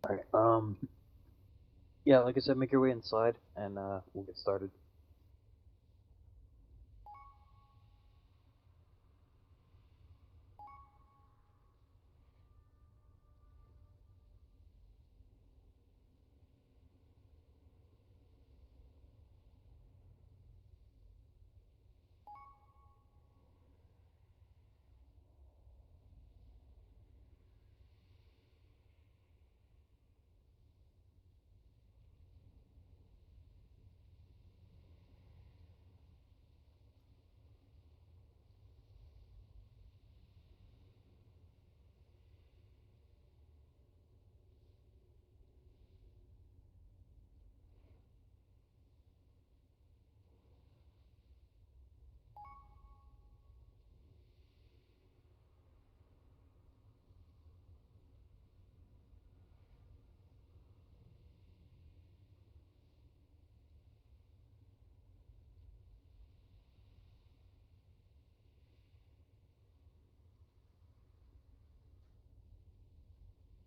Alright, yeah, like I said, make your way inside, and, we'll get started.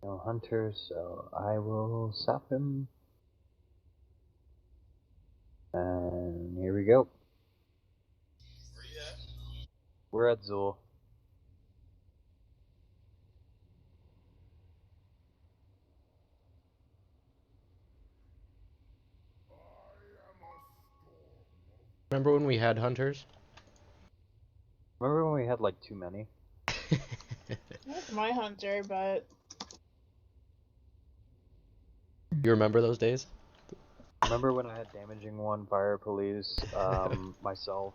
No hunter, so I will sap him. And here we go. Where you at? We're at Zool. Remember when we had hunters? Remember when we had, like, too many? That's my hunter, but You remember those days? Remember when I had damaging one, fire police, myself?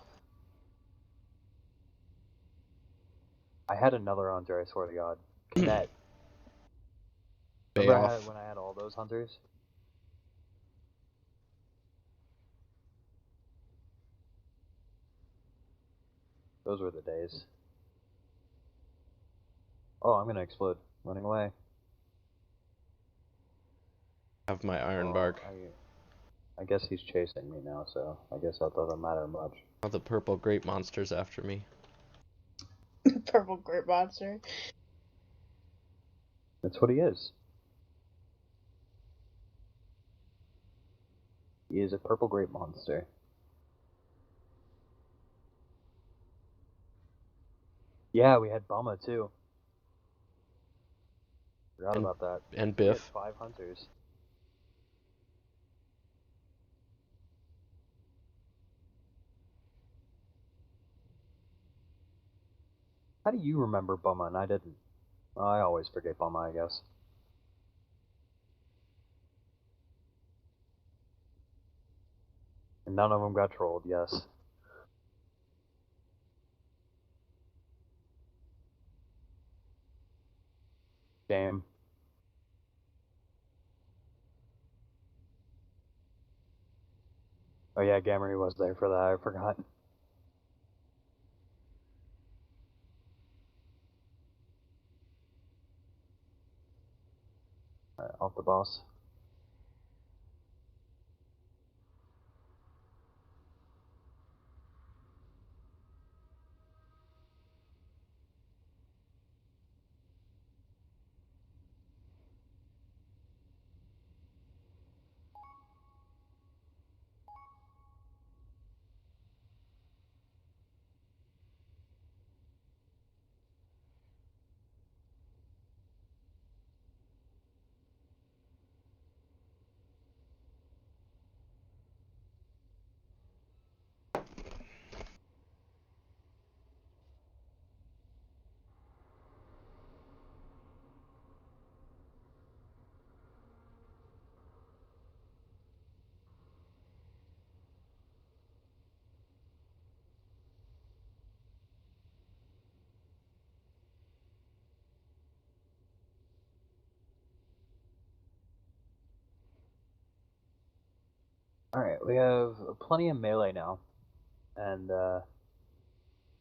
I had another hunter, I swear to God. Cadet. Bay Remember off. when I had all those hunters? Those were the days. Oh, I'm gonna explode. Running away. Have my iron Oh, bark. I guess he's chasing me now, so I guess that doesn't matter much. Oh, the purple grape monster's after me. purple grape monster. That's what he is. He is a purple grape monster. Yeah, we had Bumma too. Forgot about that. And We had Biff. 5 hunters. How do you remember Bumma and I didn't? I always forget Bumma, I guess. And none of them got trolled, yes. Shame. Oh yeah, Gamery was there for that, I forgot. Alright, off the boss. Alright, we have plenty of melee now. And,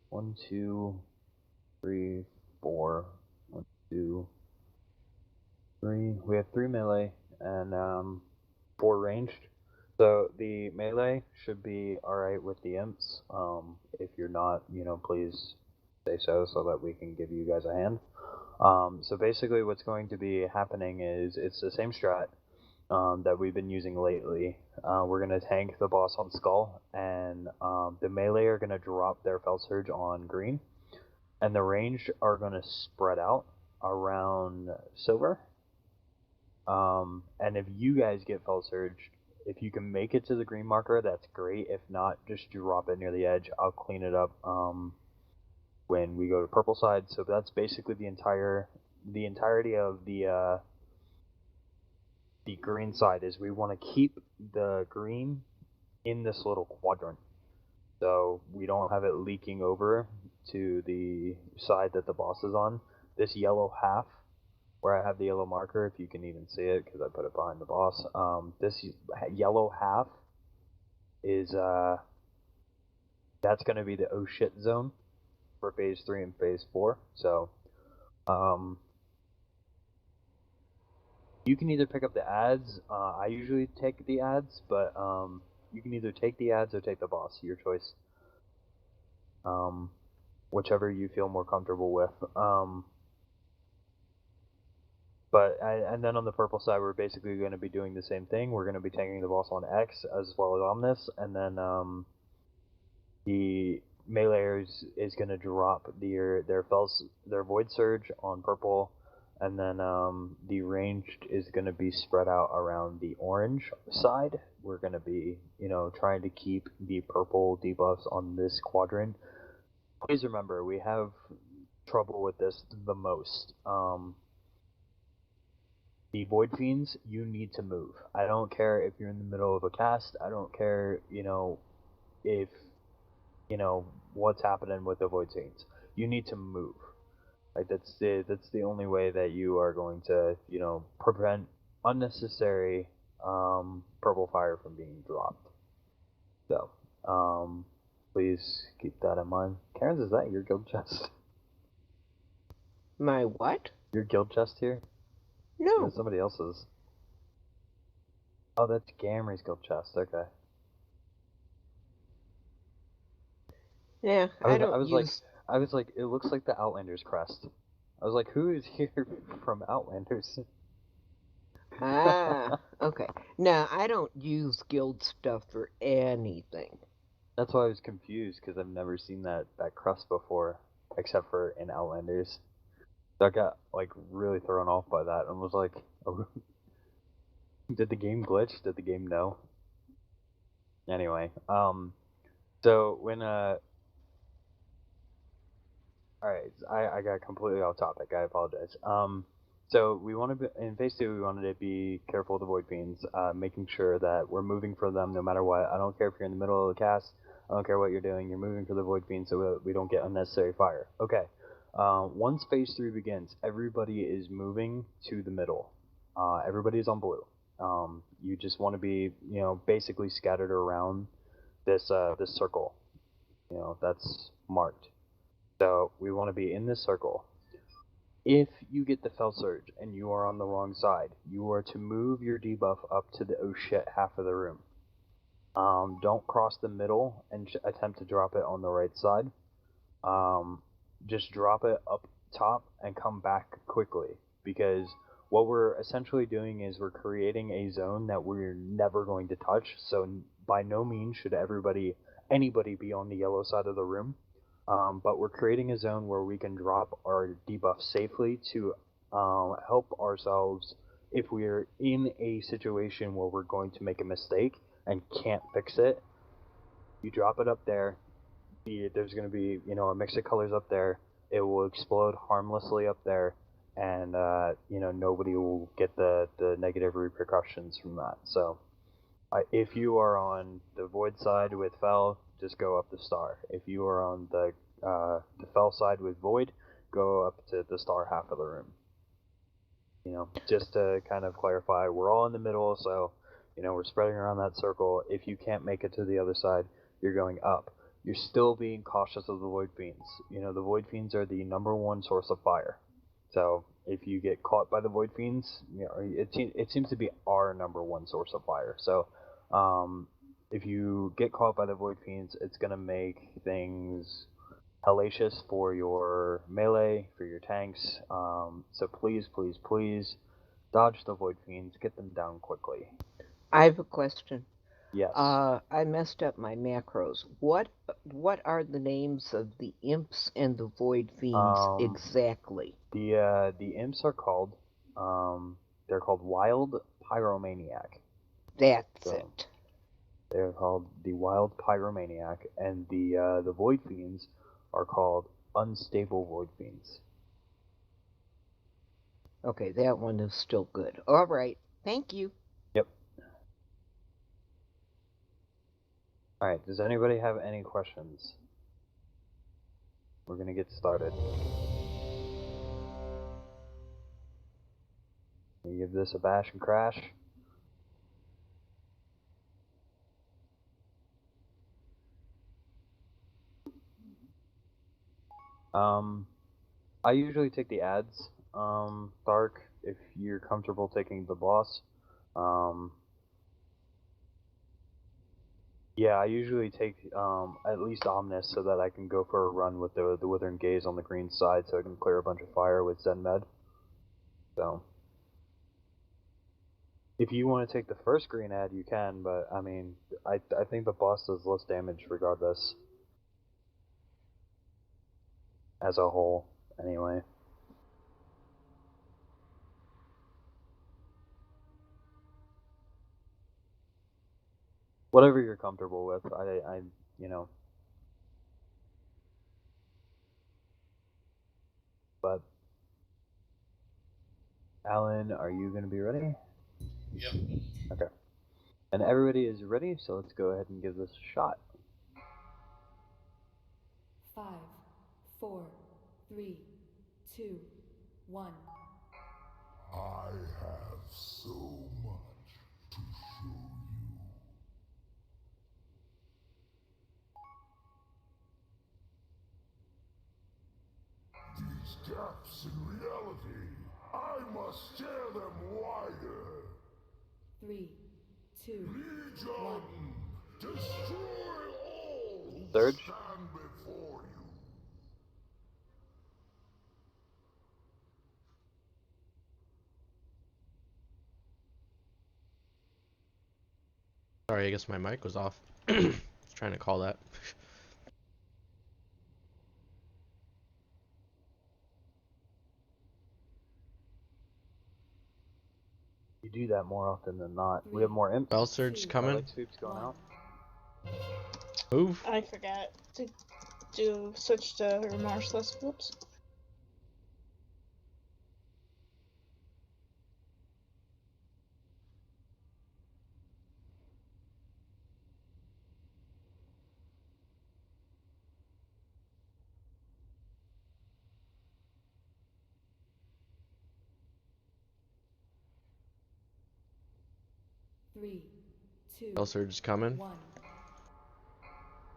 1, 2, 3, 4. 1, 2, 3. We have 3 melee and 4 ranged. So the melee should be alright with the imps. If you're not, please say so that we can give you guys a hand. So basically, what's going to be happening is it's the same strat that we've been using lately. We're gonna tank the boss on Skull, and the melee are gonna drop their Fell Surge on green, and the range are gonna spread out around silver. And if you guys get Fell Surge, if you can make it to the green marker, that's great. If not, just drop it near the edge. I'll clean it up when we go to purple side. So that's basically the entirety of the green side is we want to keep the green in this little quadrant, so we don't have it leaking over to the side that the boss is on. This yellow half, where I have the yellow marker, if you can even see it, because I put it behind the boss. This yellow half is that's going to be the oh shit zone for phase 3 and phase 4. So you can either pick up the ads. I usually take the ads, but you can either take the ads or take the boss. Your choice. Whichever you feel more comfortable with. And then on the purple side, we're basically going to be doing the same thing. We're going to be tanking the boss on X as well as Omnis, and then the meleeers is going to drop their Void Surge on purple, and then the ranged is going to be spread out around the orange side. We're going to be, trying to keep the purple debuffs on this quadrant. Please remember, we have trouble with this the most. The Void Fiends, you need to move. I don't care if you're in the middle of a cast. I don't care, if, what's happening with the Void Fiends. You need to move. Like, that's the only way that you are going to, prevent unnecessary purple fire from being dropped. So, please keep that in mind. Karen's, is that your guild chest? My what? Your guild chest here? No. No, somebody else's. Oh, that's Gamry's guild chest. Okay. Yeah, I was like, it looks like the Outlander's crest. I was like, who is here from Outlanders? Ah, okay. No, I don't use guild stuff for anything. That's why I was confused, because I've never seen that crest before, except for in Outlanders. So I got, like, really thrown off by that, and was like, oh, did the game glitch? Did the game know? Anyway, so when, alright, I got completely off topic, I apologize. So we want to be, in phase 2, we wanted to be careful of the Void Fiends, making sure that we're moving for them no matter what. I don't care if you're in the middle of the cast, I don't care what you're doing, you're moving for the Void Fiends so we don't get unnecessary fire. Okay, once phase 3 begins, everybody is moving to the middle. Everybody's on blue. You just want to be, basically scattered around this circle. That's marked. So we want to be in this circle. If you get the Fell Surge and you are on the wrong side, you are to move your debuff up to the oh shit half of the room. Don't cross the middle and attempt to drop it on the right side. Just drop it up top and come back quickly, because what we're essentially doing is we're creating a zone that we're never going to touch. So by no means should anybody be on the yellow side of the room. But we're creating a zone where we can drop our debuff safely to help ourselves if we're in a situation where we're going to make a mistake and can't fix it. You drop it up there. There's going to be, a mix of colors up there. It will explode harmlessly up there, and nobody will get the negative repercussions from that. So if you are on the Void side with Fel, just go up the star. If you are on the Fel side with Void, go up to the star half of the room. Just to kind of clarify, we're all in the middle, so we're spreading around that circle. If you can't make it to the other side, you're going up. You're still being cautious of the Void Fiends. The Void Fiends are the #1 source of fire. So if you get caught by the Void Fiends, it seems to be our #1 source of fire. So if you get caught by the Void Fiends, it's going to make things hellacious for your melee, for your tanks. So please, please, please, dodge the Void Fiends. Get them down quickly. I have a question. Yes. I messed up my macros. What are the names of the imps and the void fiends exactly? The imps are called they're called Wild Pyromaniac. That's So, it. They're called the Wild Pyromaniac, and the Void Fiends are called Unstable Void Fiends. Okay, that one is still good. All right. Thank you. Yep. All right. Does anybody have any questions? We're gonna get started. Can you give this a bash and crash? I usually take the ads, Dark, if you're comfortable taking the boss. Yeah, I usually take at least Omnis so that I can go for a run with the Withering Gaze on the green side so I can clear a bunch of fire with Zen Med. So, if you want to take the first green ad, you can, but I mean, I think the boss does less damage regardless. As a whole, anyway. Whatever you're comfortable with, I you know. But, Alan, are you going to be ready? Yep. Okay. And everybody is ready, so let's go ahead and give this a shot. 5, 4, 3, 2, 1. I have so much to show you. These gaps in reality, I must tear them wider. 3, 2, Legion, 1. destroy all who Surge. stand before you. Sorry, I guess my mic was off. I was trying to call that. You do that more often than not. We have more imps. Spell Surge Two. coming. Light sweeps going 1. out. Move. I forgot to do switch to remorseless. Whoops. Three, two, Spell Surge coming. 1.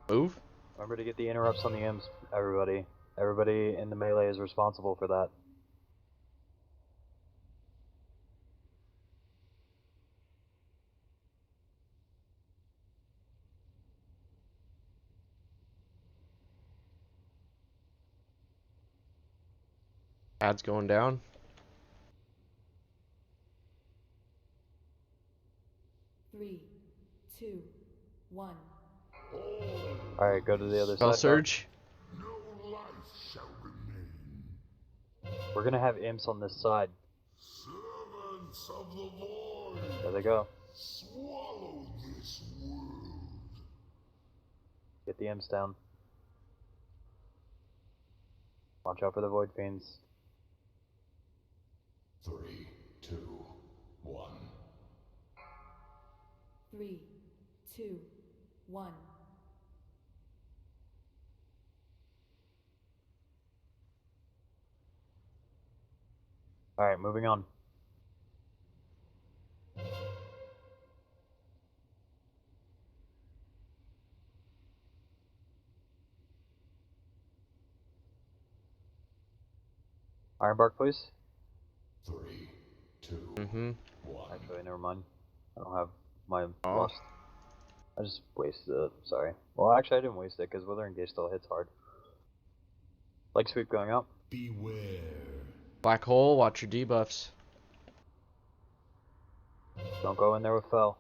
Move. Remember to get the interrupts on the imps, everybody. Everybody in the melee is responsible for that. Ad's going down. 3, 2, 1. Alright, go to the other Spell side. Dark. Surge. No life shall remain. We're gonna have imps on this side. Servants of the void, There they go. swallow this world. Get the imps down. Watch out for the Void Fiends. 3, 2, 1. 3, 2, 1. Alright, moving on. Ironbark, please. 3, 2, Mm-hmm. 1. Actually, never mind. I don't have my Oh. lost. I just wasted it. Sorry. Well, actually, I didn't waste it because Withering Gaze still hits hard. Leg sweep going up. Beware. Black hole, watch your debuffs. Don't go in there with fell.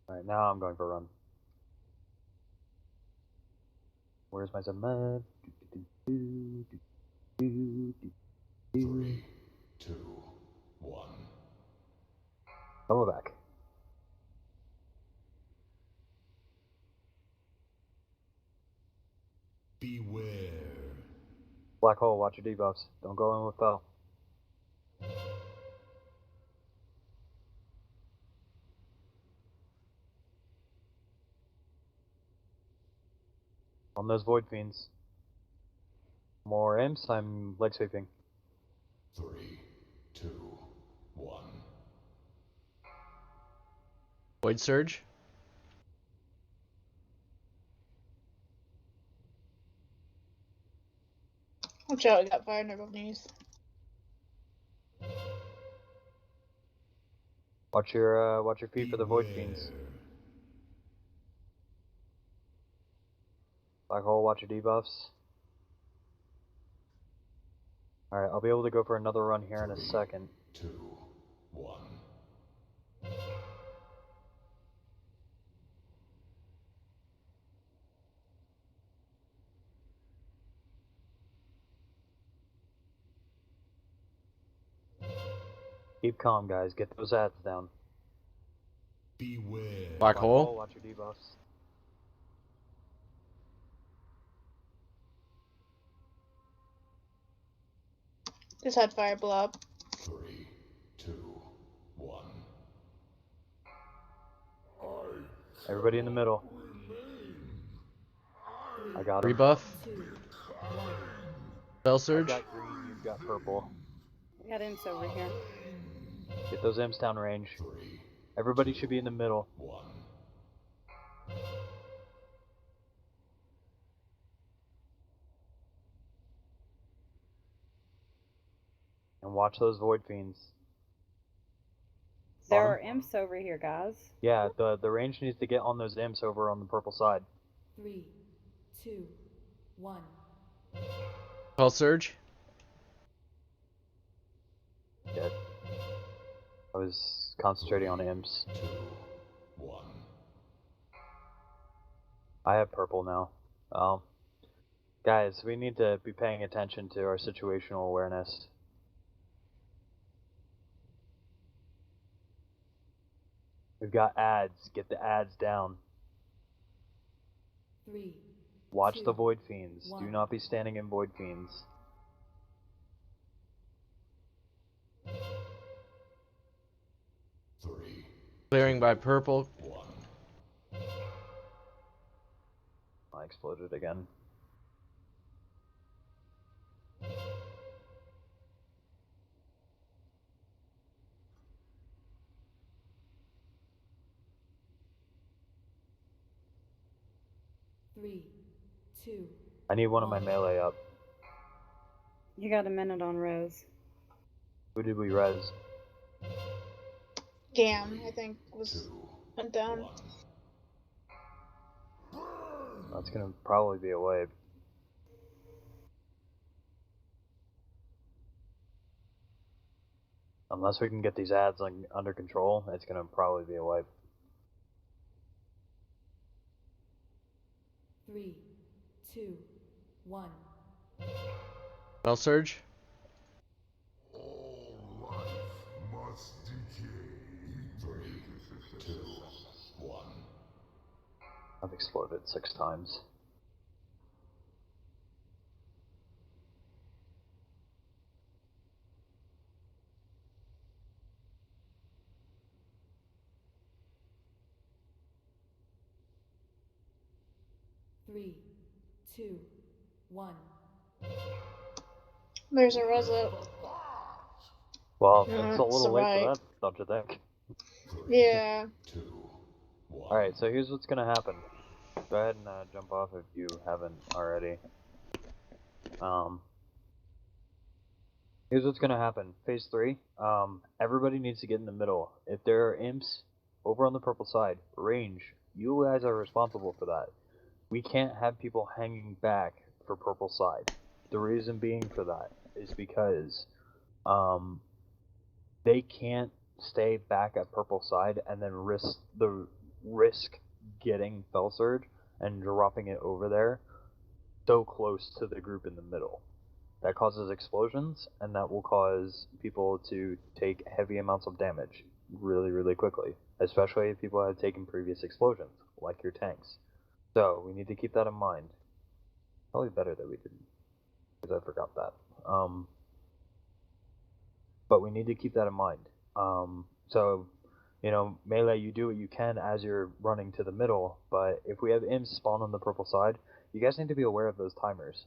Alright, now I'm going for a run. Where's my Zed? 3, 2, 1. Come back. Beware. Black hole, watch your debuffs. Don't go in with fell. On those void fiends. More imps, I'm leg sweeping. 3, 2, 1. Void surge. Watch out, I got fire under both knees. Watch your feet for the void fiends. Black hole, watch your debuffs. Alright, I'll be able to go for another run here in a second. 2, 1. Keep calm, guys. Get those ads down. Beware. Black hole. Watch your debuffs. Just had fire blow up. 3, 2, 1. Everybody in the middle. I got him. Rebuff. 2, 1. Spell I've surge. got green, you've got purple. We got imps over here. Get those imps down range. 3, Everybody should be in the middle. 1. And watch those void fiends. There Bottom. are imps over here, guys. Yeah, the range needs to get on those imps over on the purple side. 3, 2, 1. Spell surge. Dead. I was concentrating on imps. 2, 1. I have purple now. Guys, we need to be paying attention to our situational awareness. We've got ads. Get the ads down. 3, Watch 2, the void fiends. Do 1. not be standing in void fiends. 3, Clearing by purple. 1. I exploded again. Three, 2. I need one of my melee up. You got a minute on Rose. Who did we res? Gam, I think, 2, was went down. 1. That's gonna probably be a wave. Unless we can get these ads under control, it's gonna probably be a wipe. 3, 2, 1. Spell surge. All life must decay. 3, 2, 1. I've exploded 6 times. Three, 2, 1. There's a reset. Well, Yeah, it's a little late right. for that, don't you think? 3, Yeah. 2, 1. Alright, so here's what's gonna happen. Go ahead and jump off if you haven't already. Here's what's gonna happen. Phase 3, everybody needs to get in the middle. If there are imps over on the purple side, range, you guys are responsible for that. we can't have people hanging back for purple side. The reason being for that is because they can't stay back at purple side and then risk getting Fell Surge and dropping it over there so close to the group in the middle. That causes explosions, and that will cause people to take heavy amounts of damage really, really quickly, especially if people have taken previous explosions, like your tanks. So, we need to keep that in mind. Probably better that we didn't, because I forgot that. But we need to keep that in mind. So, melee, you do what you can as you're running to the middle, but if we have imps spawn on the purple side, you guys need to be aware of those timers.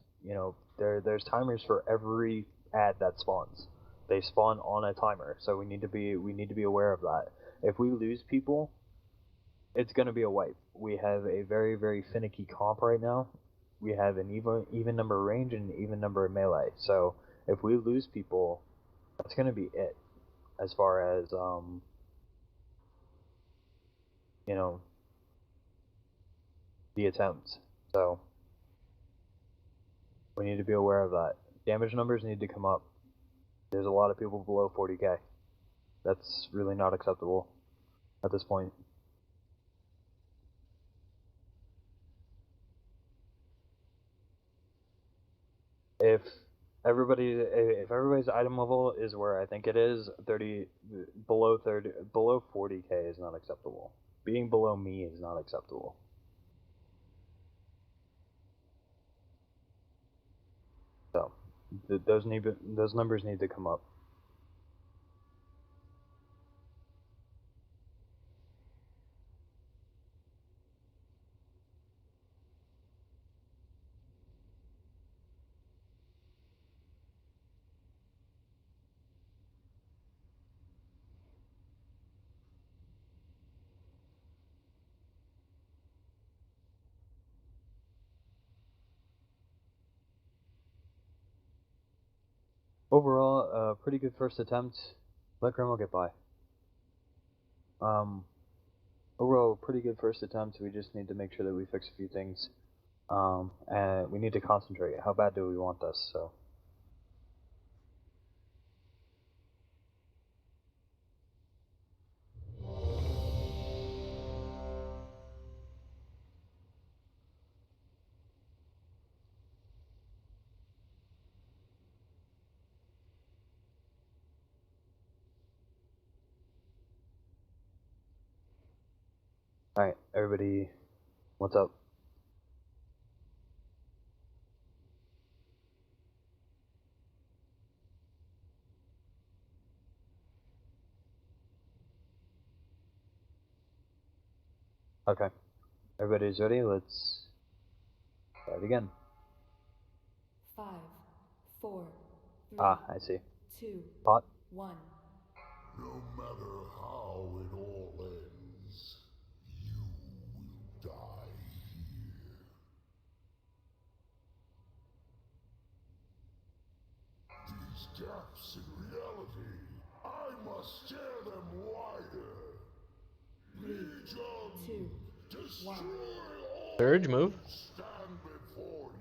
There's timers for every ad that spawns. They spawn on a timer, so we need to be aware of that. If we lose people, it's gonna be a wipe. We have a very, very finicky comp right now. We have an even number of range and an even number of melee. So if we lose people, that's gonna be it. As far as the attempts. So we need to be aware of that. Damage numbers need to come up. There's a lot of people below 40k. That's really not acceptable at this point. If everybody's item level is where I think it is, below 40k is not acceptable. Being below me is not acceptable. So those numbers need to come up. Overall, pretty good first attempt. Let Grandma get by. Overall, pretty good first attempt. We just need to make sure that we fix a few things. And we need to concentrate. How bad do we want this? So. Alright, everybody, what's up? Okay, everybody's ready, let's try it again. 5, 4, 3, I see. 2, Pot. 1. No matter how it all ends, you will die here. These gaps in reality, I must tear them wider. 3, Legion, 2, destroy 1. all Surge, move. who stand before you.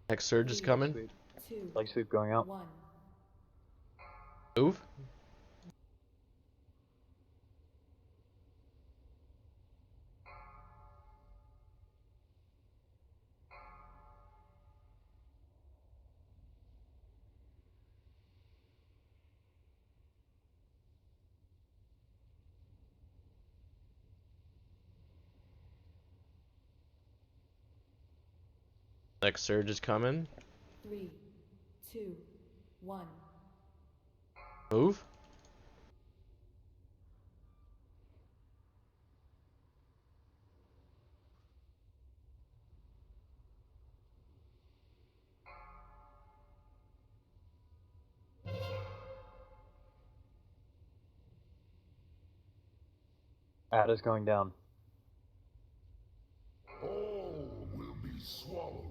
Next surge is coming. Sweep. 2, Leg sweep going out. 1. Move. Next surge is coming. 3, 2, 1. Move. Ada's going down. All will be swallowed.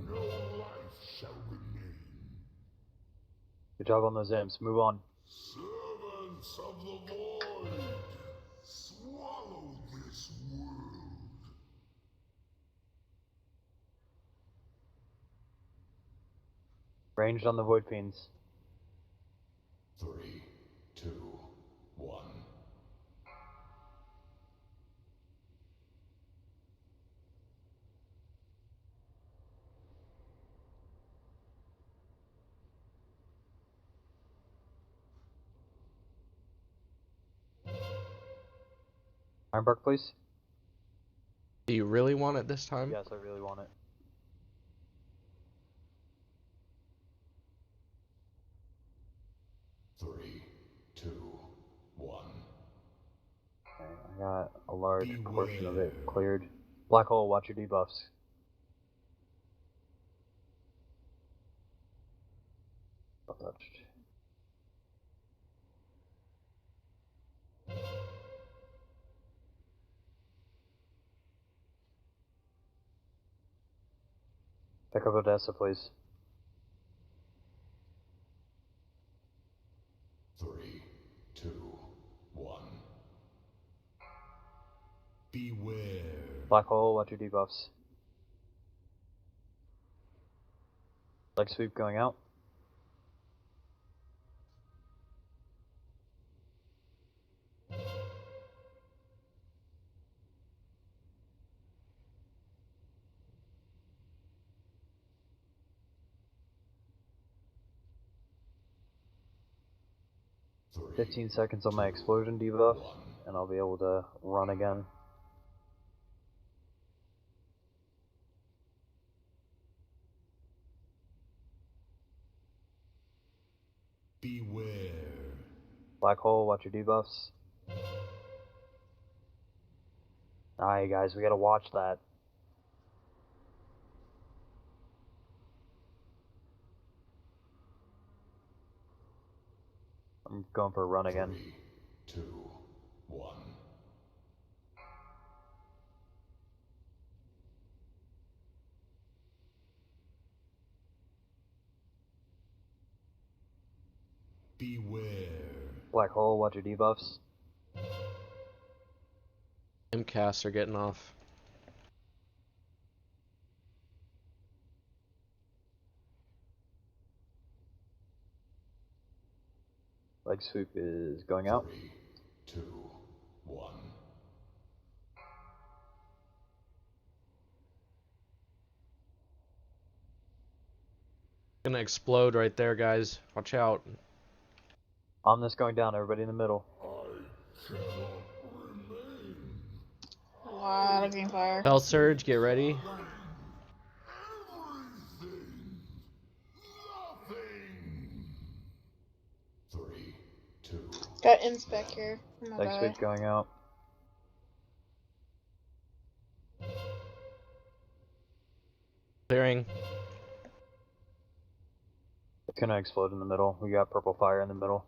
No life shall remain. Good job on those imps. Move on. Servants of the void, swallow this world. Ranged on the Void Fiends. 3, 2, 1. Ironbark, please. Do you really want it this time? Yes, I really want it. Three, two, one. Okay, I got a large portion of it cleared. Black hole, watch your debuffs. Touched. Pick up Odessa, please. 3, 2, 1. Beware. Black hole, watch your debuffs. Leg sweep going out. Three, 15 seconds on my explosion debuff, and I'll be able to run again. beware. Black hole, watch your debuffs. Alright guys, we gotta watch that. I'm going for a run again. 3, 2, 1. Beware. Black hole, watch your debuffs. Imcasts are getting off. Leg sweep is going out. 3, 2, 1. Gonna explode right there, guys. Watch out. Omnis going down, everybody in the middle. I cannot remain. A lot of green fire. Spell Surge, get ready. Everything. Nothing. 3, 2. Got imps back here. I'm gonna Leg die. sweep going out. Clearing. Gonna explode in the middle. We got purple fire in the middle.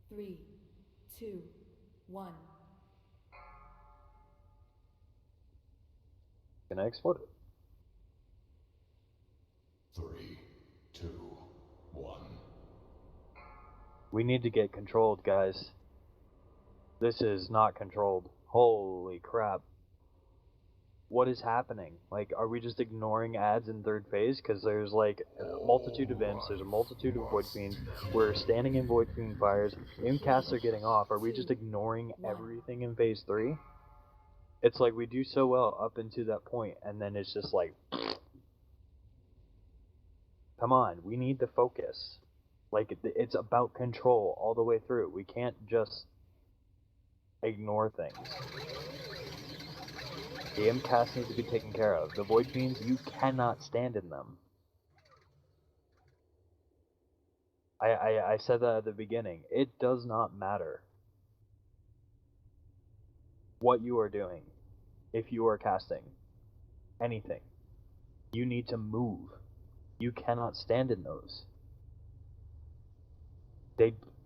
3, 2, 1. Gonna explode it. 3, 2, 1. We need to get controlled, guys. This is not controlled. Holy crap. What is happening? Like, are we just ignoring ads in third phase? Because there's like a multitude of imps, there's a multitude of void fiends. We're standing in void fiend fires. Imcasts are getting off. Are we just ignoring everything in phase 3? It's like we do so well up into that point, and then it's just like, come on, we need to focus. Like, it's about control all the way through. We can't just ignore things. The MCAS needs to be taken care of. The Void Fiends, you cannot stand in them. I said that at the beginning. It does not matter what you are doing if you are casting anything. You need to move. You cannot stand in those.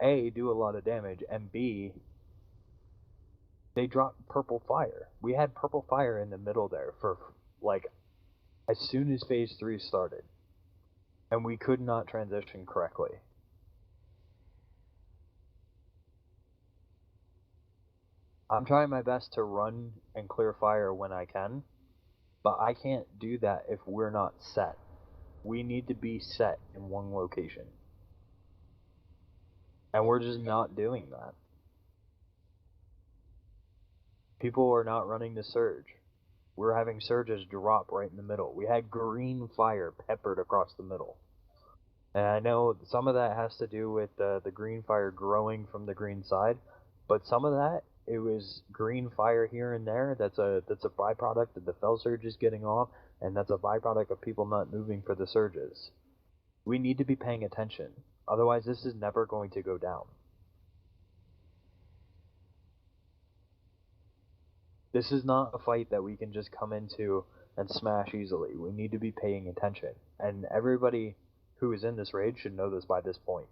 A, do a lot of damage, and B, they drop purple fire. We had purple fire in the middle there for, like, as soon as phase 3 started. And we could not transition correctly. I'm trying my best to run and clear fire when I can, but I can't do that if we're not set. We need to be set in one location. And we're just not doing that. People are not running the surge. We're having surges drop right in the middle. We had green fire peppered across the middle. And I know some of that has to do with the green fire growing from the green side, but some of that, it was green fire here and there. That's a byproduct of the fell surges getting off, and that's a byproduct of people not moving for the surges. We need to be paying attention. Otherwise, this is never going to go down. This is not a fight that we can just come into and smash easily. We need to be paying attention. And everybody who is in this raid should know this by this point.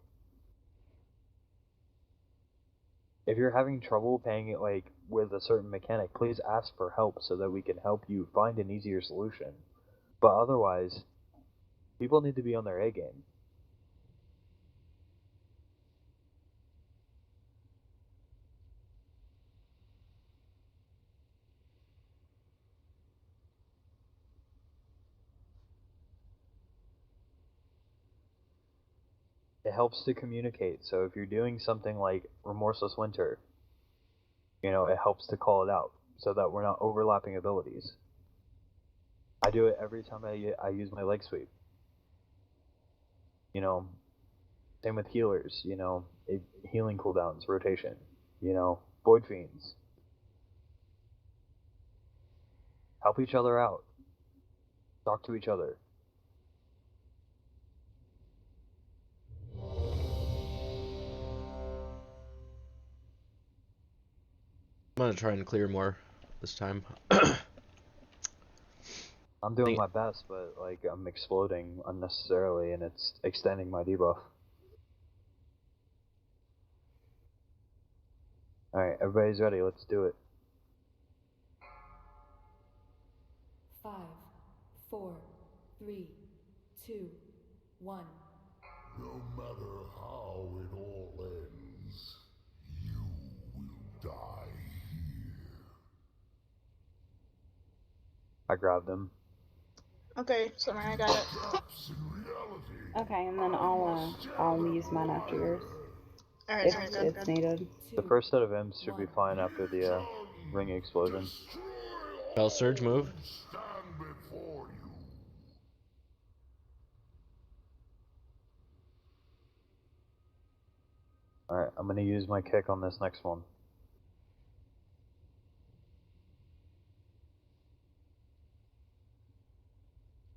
If you're having trouble paying it, like, with a certain mechanic, please ask for help so that we can help you find an easier solution. But otherwise, people need to be on their A game. It helps to communicate. So if you're doing something like Remorseless Winter, you know, it helps to call it out so that we're not overlapping abilities. I do it every time I use my leg sweep. You know, same with healers, you know, healing cooldowns, rotation, you know, Void Fiends. Help each other out. Talk to each other. I'm gonna try and clear more this time. I'm doing my best, but, like, I'm exploding unnecessarily, and it's extending my debuff. Alright, everybody's ready, let's do it. 5, 4, 3, 2, 1. No matter how it all ends, you will die here. I grabbed him. Okay, sorry, I got it. Traps in reality. Okay, and then I'll use mine after yours Alright, if sorry, good, it's good. needed. The first set of imps should be fine after the ring explosion. Fell surge move. Stand before you. Alright, I'm gonna use my kick on this next one.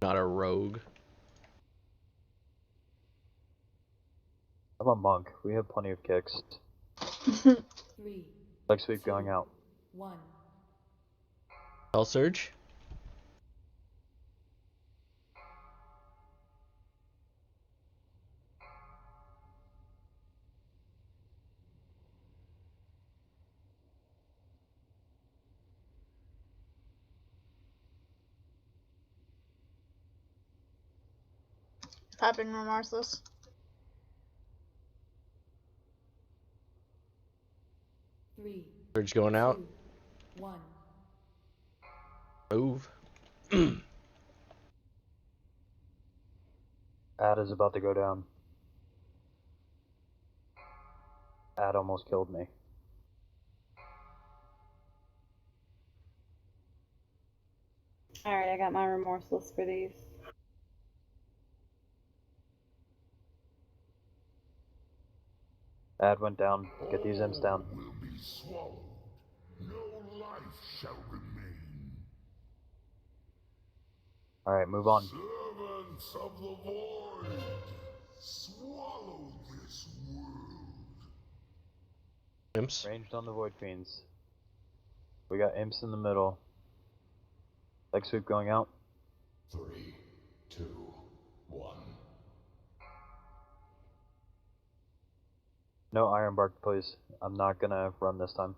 Not a rogue. I'm a monk. We have plenty of kicks. 3, Leg sweep going out. 1. Fell surge. Popping Remorseless. Three, Surge going out. 2, 1. Move. Ad is about to go down. Ad almost killed me. Alright, I got my remorseless for these. Ad went down. Get these imps down. All will be swallowed. No life shall remain. Alright, move on. Servants of the void, swallow this world. Imps. Ranged on the Void Fiends. We got imps in the middle. Leg sweep going out. 3, 2, 1. No Iron Bark, please. I'm not gonna run this time.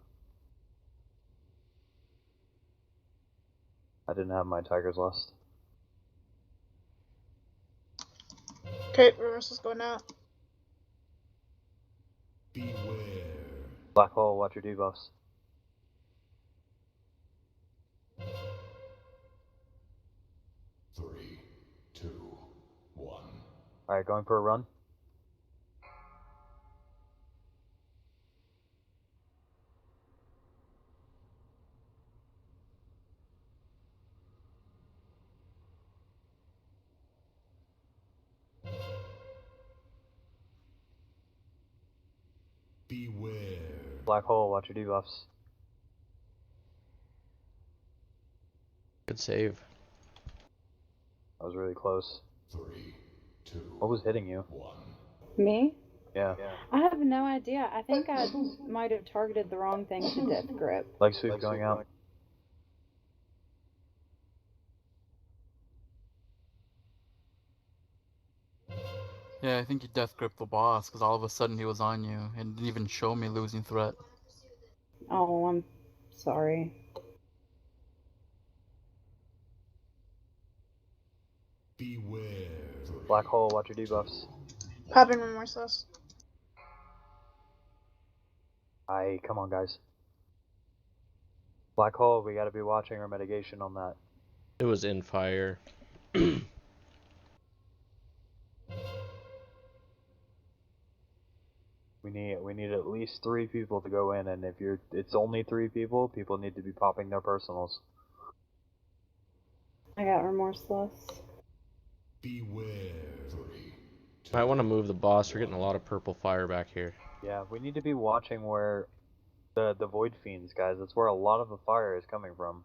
I didn't have my Tiger's Lust. Okay, reversal's going out. Beware. Black Hole, watch your debuffs. Three, two, one. Alright, going for a run. Beware. Black Hole, watch your debuffs. Good save. That was really close. Three, two, What was hitting you? one. Me? Yeah. I have no idea. I think I might have targeted the wrong thing to Death Grip. Leg sweep going out. Yeah, I think you death gripped the boss because all of a sudden he was on you and didn't even show me losing threat. Oh, I'm sorry. Beware. Black Hole, watch your debuffs. Popping remorseless. Come on, guys. Black Hole, we gotta be watching our mitigation on that. It was in fire. We need at least 3 people to go in, and if it's only 3 people, people need to be popping their personals. I got remorseless. Beware. Three, two, Might want to move the boss. We're getting a lot of purple fire back here. Yeah, we need to be watching where the Void Fiends, guys. That's where a lot of the fire is coming from.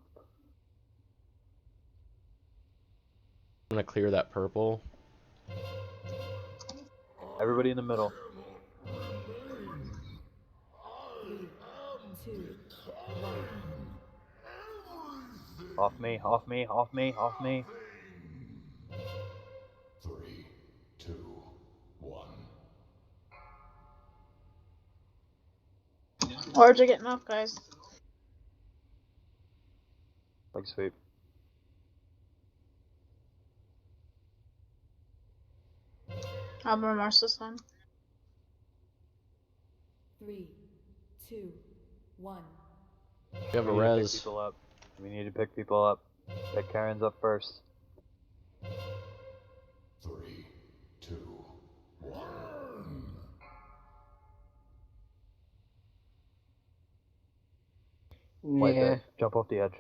I'm gonna clear that purple. Everybody in the middle. 3, 2, 1. Off me, off me, off me, off me. three, two, one. Wards are getting off, guys. Leg sweep. I'll have remorseless one. 3, 2, 1. We have a We need to pick res. people up. We need to pick people up. Pick Karen's up first. Three, two, one. Wipe Yeah. it. Jump off the edge.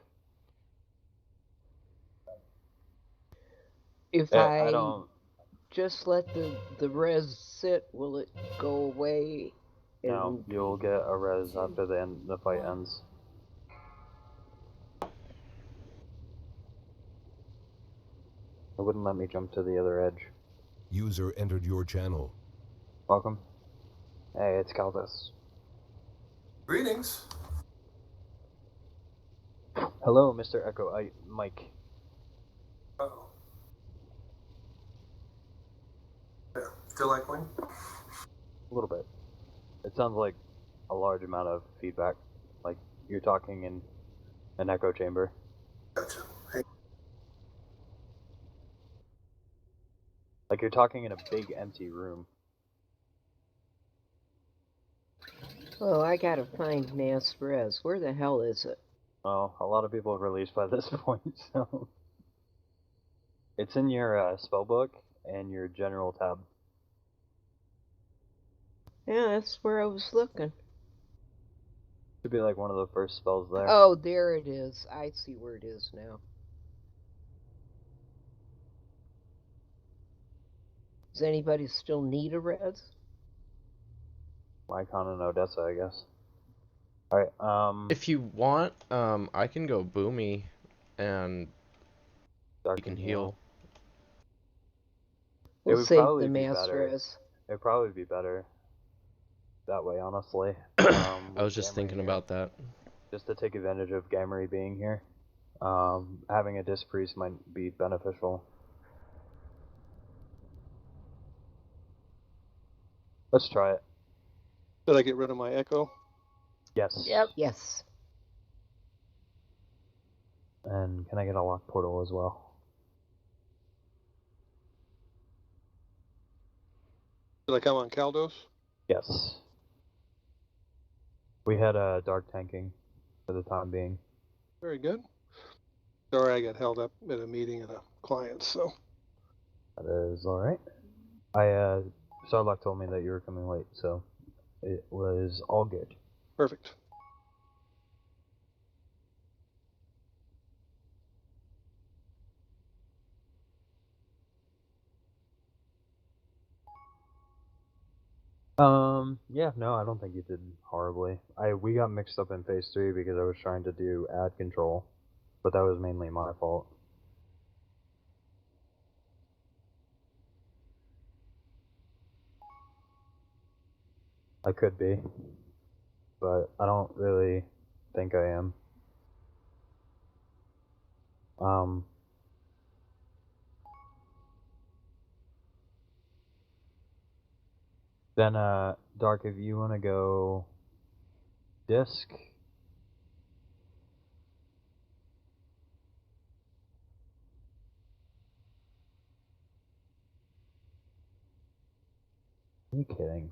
If I I don't. just let the res sit, will it go away? No, And you'll get a res after the fight One. ends. It wouldn't let me jump to the other edge. User entered your channel. Welcome. Hey, it's Calvis. Greetings. Hello, Mr. Echo. Mike. Uh-oh. Yeah, still echoing? A little bit. It sounds like a large amount of feedback. Like you're talking in an echo chamber. Gotcha. Hey. Like you're talking in a big empty room. oh, I gotta find mass res. Where the hell is it? Well, a lot of people have released by this point, so it's in your spell book and your general tab. Yeah, that's where I was looking. Should be like one of the first spells there. Oh, there it is. I see where it is now. Does anybody still need a res? Lycon and Odessa, I guess. Alright, If you want, I can go boomy, and Dark you can and heal. It We'll would save probably the be mass better. res. It'd probably be better that way, honestly. I with was just Gamery thinking here. about that. Just to take advantage of Gamery being here. Having a Disc Priest might be beneficial. Let's try it. Did I get rid of my echo? Yes. Yep. Yes. And can I get a lock portal as well? Did I come on Caldos? Yes. We had a dark tanking for the time being. Very good. Sorry, I got held up at a meeting at a client, so. That is alright. Sarlacc told me that you were coming late, so it was all good. Perfect. Yeah, no, I don't think you did horribly. We got mixed up in phase 3 because I was trying to do ad control, but that was mainly my fault. I could be, but I don't really think I am. Then, Dark, if you want to go disc. Are you kidding?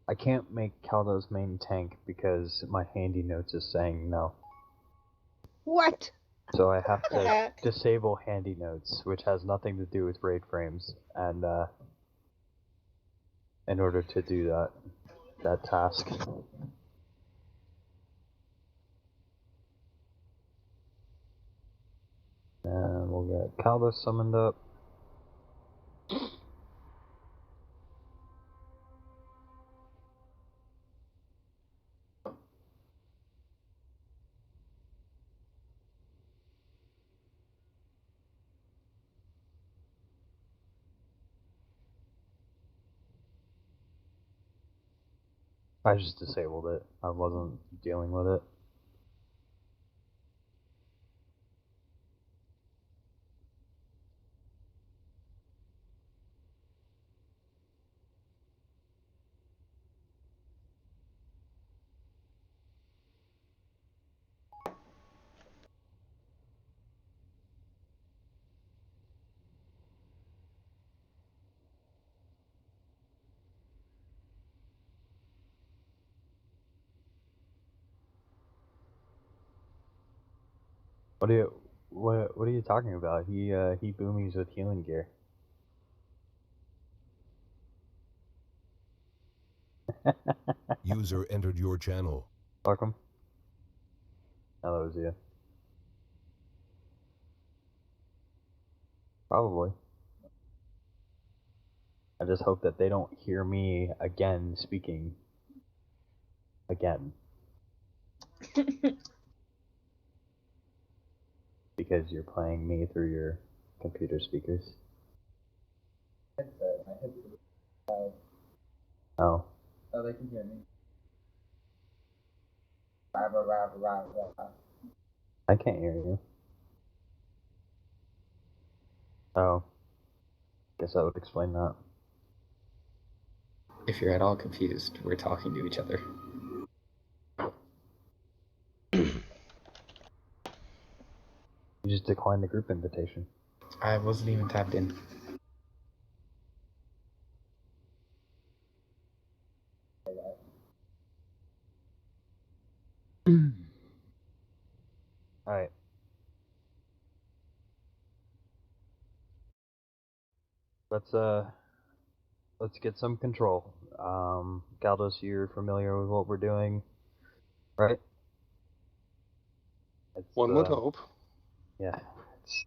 I can't make Caldo's main tank because my handy notes is saying no. What? So I have to Heck. disable handy notes, which has nothing to do with raid frames, and in order to do that task. And we'll get Caldo summoned up. I just disabled it. I wasn't dealing with it. What are you talking about? He boomies with healing gear. User entered your channel. Welcome. Oh, that was you. Probably. I just hope that they don't hear me again speaking. Again. Because you're playing me through your computer speakers. Oh. Oh, they can hear me. I can't hear you. Oh. Guess that would explain that. If you're at all confused, we're talking to each other. You just declined the group invitation. I wasn't even tapped in. Alright. Let's get some control. Galdos, you're familiar with what we're doing, right? One would hope. Yeah.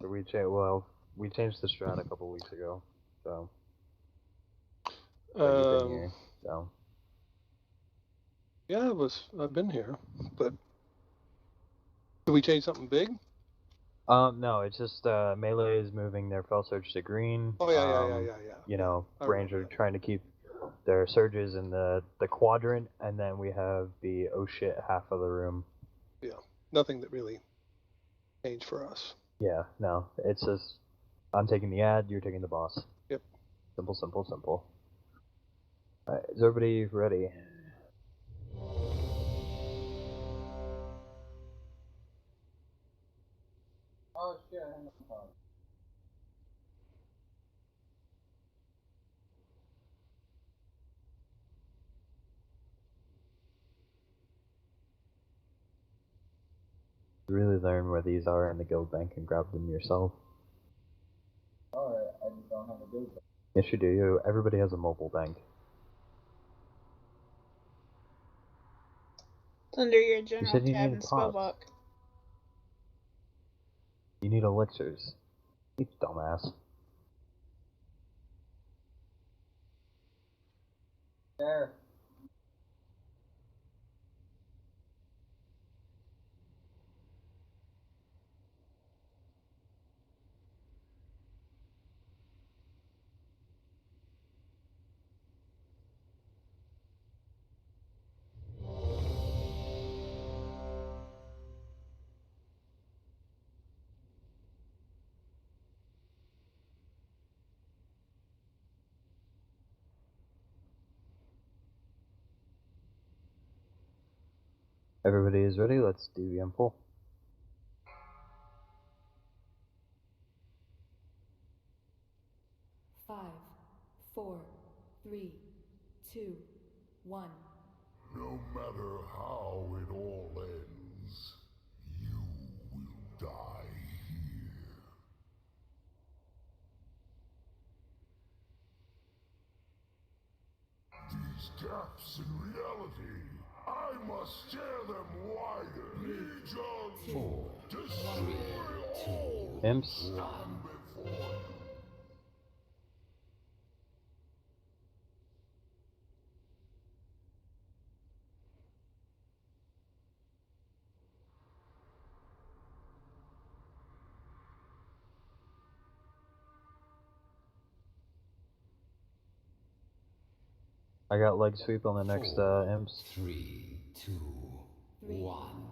We changed the strat a couple weeks ago, so. But you've been here, so. Yeah, I've been here, but did we change something big? No, it's just melee is moving their fell surge to green. Oh yeah. You know, Ranger trying to keep their surges in the quadrant, and then we have the oh shit half of the room. Yeah, nothing that really changed for us. Yeah, no, it's just I'm taking the ad, you're taking the boss. Yep. Simple, simple, simple. Alright, is everybody ready? Oh shit, I have a phone. Really learn where these are in the guild bank and grab them yourself. Alright, I just don't have a good phone. Yes, you do. Everybody has a mobile bank. It's under your You general said you tab needed in pots. Spellbook. You need elixirs. You dumbass. There. Everybody is ready. Let's do the M-pull. Five, four, three, two, one. No matter how it all ends, you will die here. These gaps in reality, I must tear them wider. Legion, 4, destroy all Imps. stand before you. I got leg sweep on the next imps. 3, 2, 1.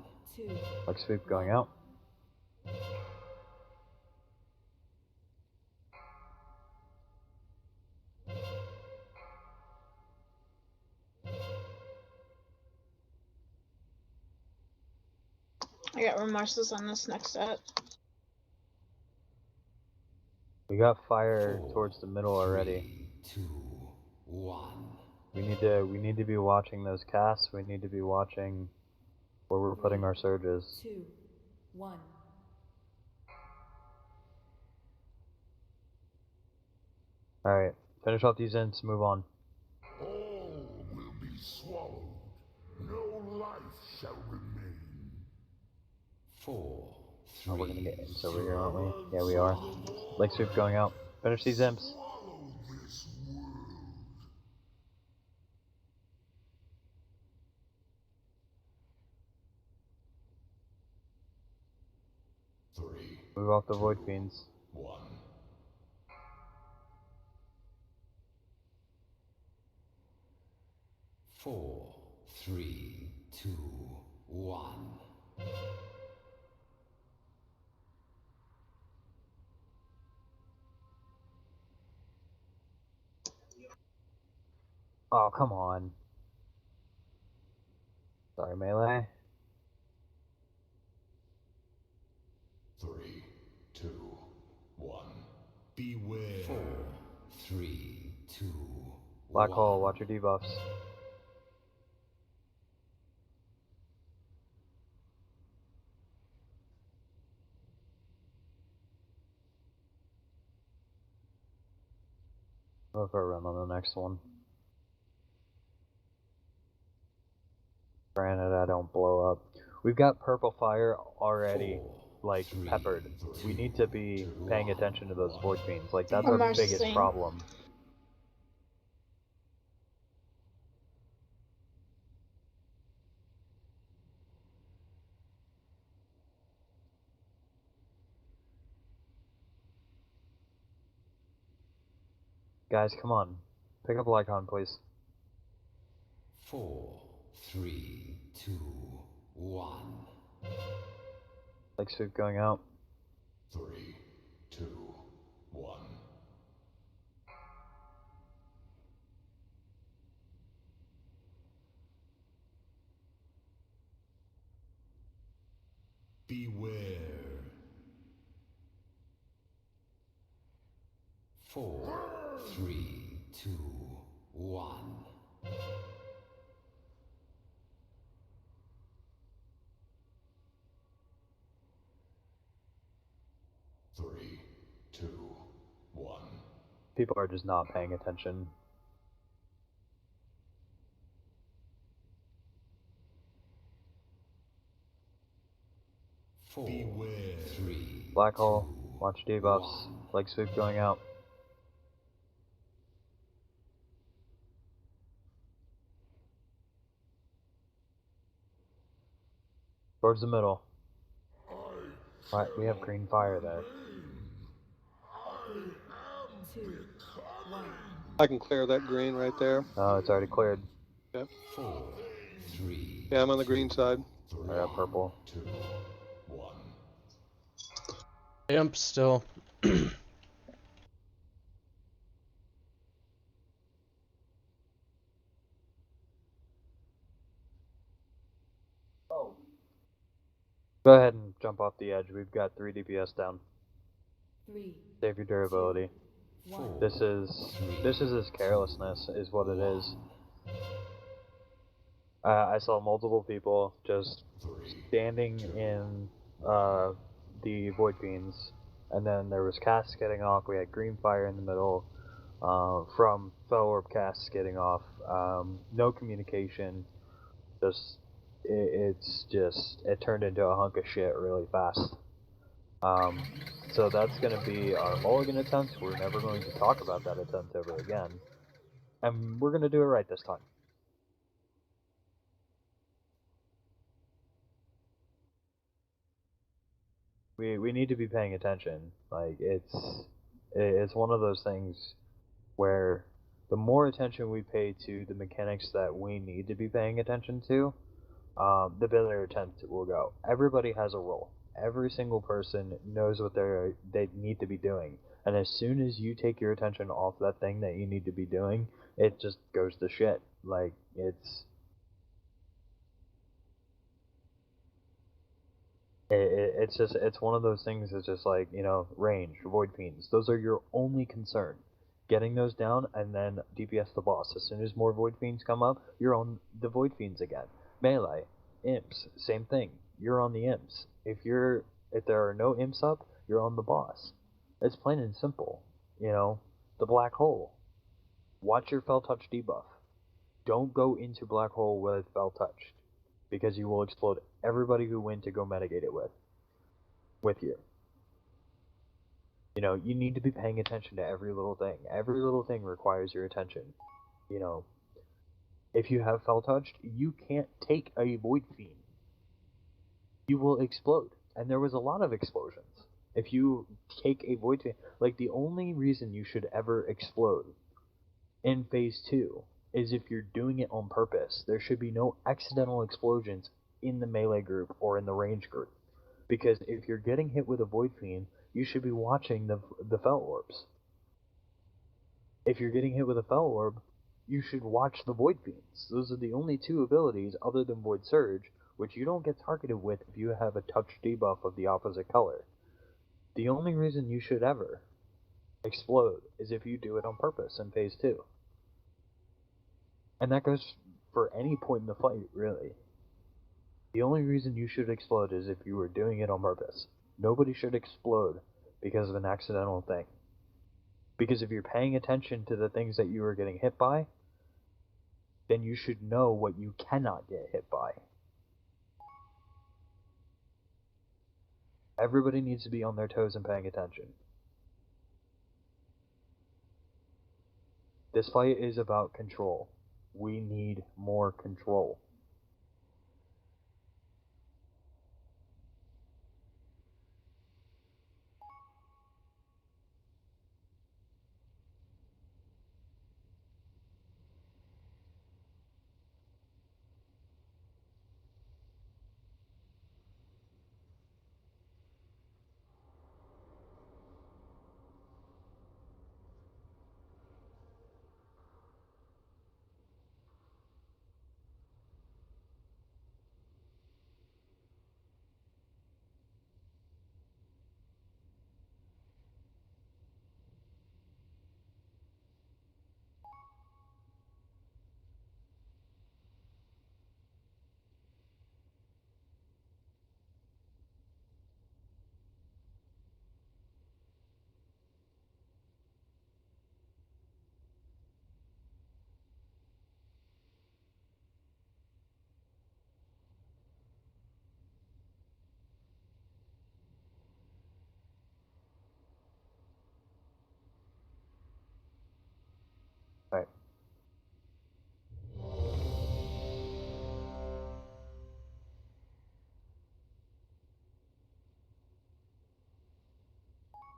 Leg sweep going out. I got remorseless on this next set. We got fire towards the middle already. 3, 2, 1. We need to be watching those casts. We need to be watching where we're putting our surges. 2, 1. Alright, finish off these imps, move on. All will be swallowed. No life shall remain. 4, Oh, we're gonna 3, get imps over here, aren't we? Yeah, we are. Leg sweep going out. Finish these imps. Swallow this world. Three, Move off the void fiends. 1. 4, 3, 2, 1. Oh, come on. Sorry, melee. 3, 2, 1. Beware. 4, 3, 2, Black 1. hole, watch your debuffs. Go for a run on the next one. Granted, I don't blow up. We've got purple fire already, like, peppered. We need to be paying attention to those void fiends. Like, that's our Remorseless biggest thing. problem. Guys, come on. Pick up Lycon, please. 4, 3, 2, 1. Leg sweep going out. 3, 2, 1. Beware. 4, 3, 2, 1. 3, 2, 1. People are just not paying attention. Beware. 3, Black hole, watch debuffs, leg sweep going out. Towards the middle. Right, we have green fire there. 2, 1. I can clear that green right there. Oh, it's already cleared. Yep. 4, 3. Yeah, I'm on the green side. I got purple. 2, 1. Imp still. Oh, Go ahead and jump off the edge. We've got 3 DPS down. 3. Save your durability. 1. This is his carelessness, is what it is. I saw multiple people just standing in the void fiends, and then there was casts getting off. We had green fire in the middle from fell orb casts getting off. No communication. Just it turned into a hunk of shit really fast. So that's going to be our mulligan attempt. We're never going to talk about that attempt ever again. And we're going to do it right this time. We need to be paying attention. Like, it's one of those things where the more attention we pay to the mechanics that we need to be paying attention to, the better attempt will go. Everybody has a role. Every single person knows what they need to be doing. And as soon as you take your attention off that thing that you need to be doing, it just goes to shit. Like, it's one of those things that's just like, range, void fiends. Those are your only concern. Getting those down and then DPS the boss. As soon as more void fiends come up, you're on the void fiends again. Melee, imps, same thing. You're on the imps. If there are no imps up, you're on the boss. It's plain and simple. The black hole. Watch your fell touch debuff. Don't go into black hole with fell touch, because you will explode everybody who went to go mitigate it with you. You need to be paying attention to every little thing. Every little thing requires your attention. If you have fell touched, you can't take a void fiend. You will explode. And there was a lot of explosions. If you take a void fiend, like, the only reason you should ever explode in phase 2 is if you're doing it on purpose. There should be no accidental explosions in the melee group or in the range group. Because if you're getting hit with a void fiend, you should be watching the fell orbs. If you're getting hit with a fell orb, you should watch the void fiends. Those are the only 2 abilities other than void surge, which you don't get targeted with if you have a touch debuff of the opposite color. The only reason you should ever explode is if you do it on purpose in phase 2. And that goes for any point in the fight, really. The only reason you should explode is if you were doing it on purpose. Nobody should explode because of an accidental thing. Because if you're paying attention to the things that you are getting hit by, then you should know what you cannot get hit by. Everybody needs to be on their toes and paying attention. This fight is about control. We need more control.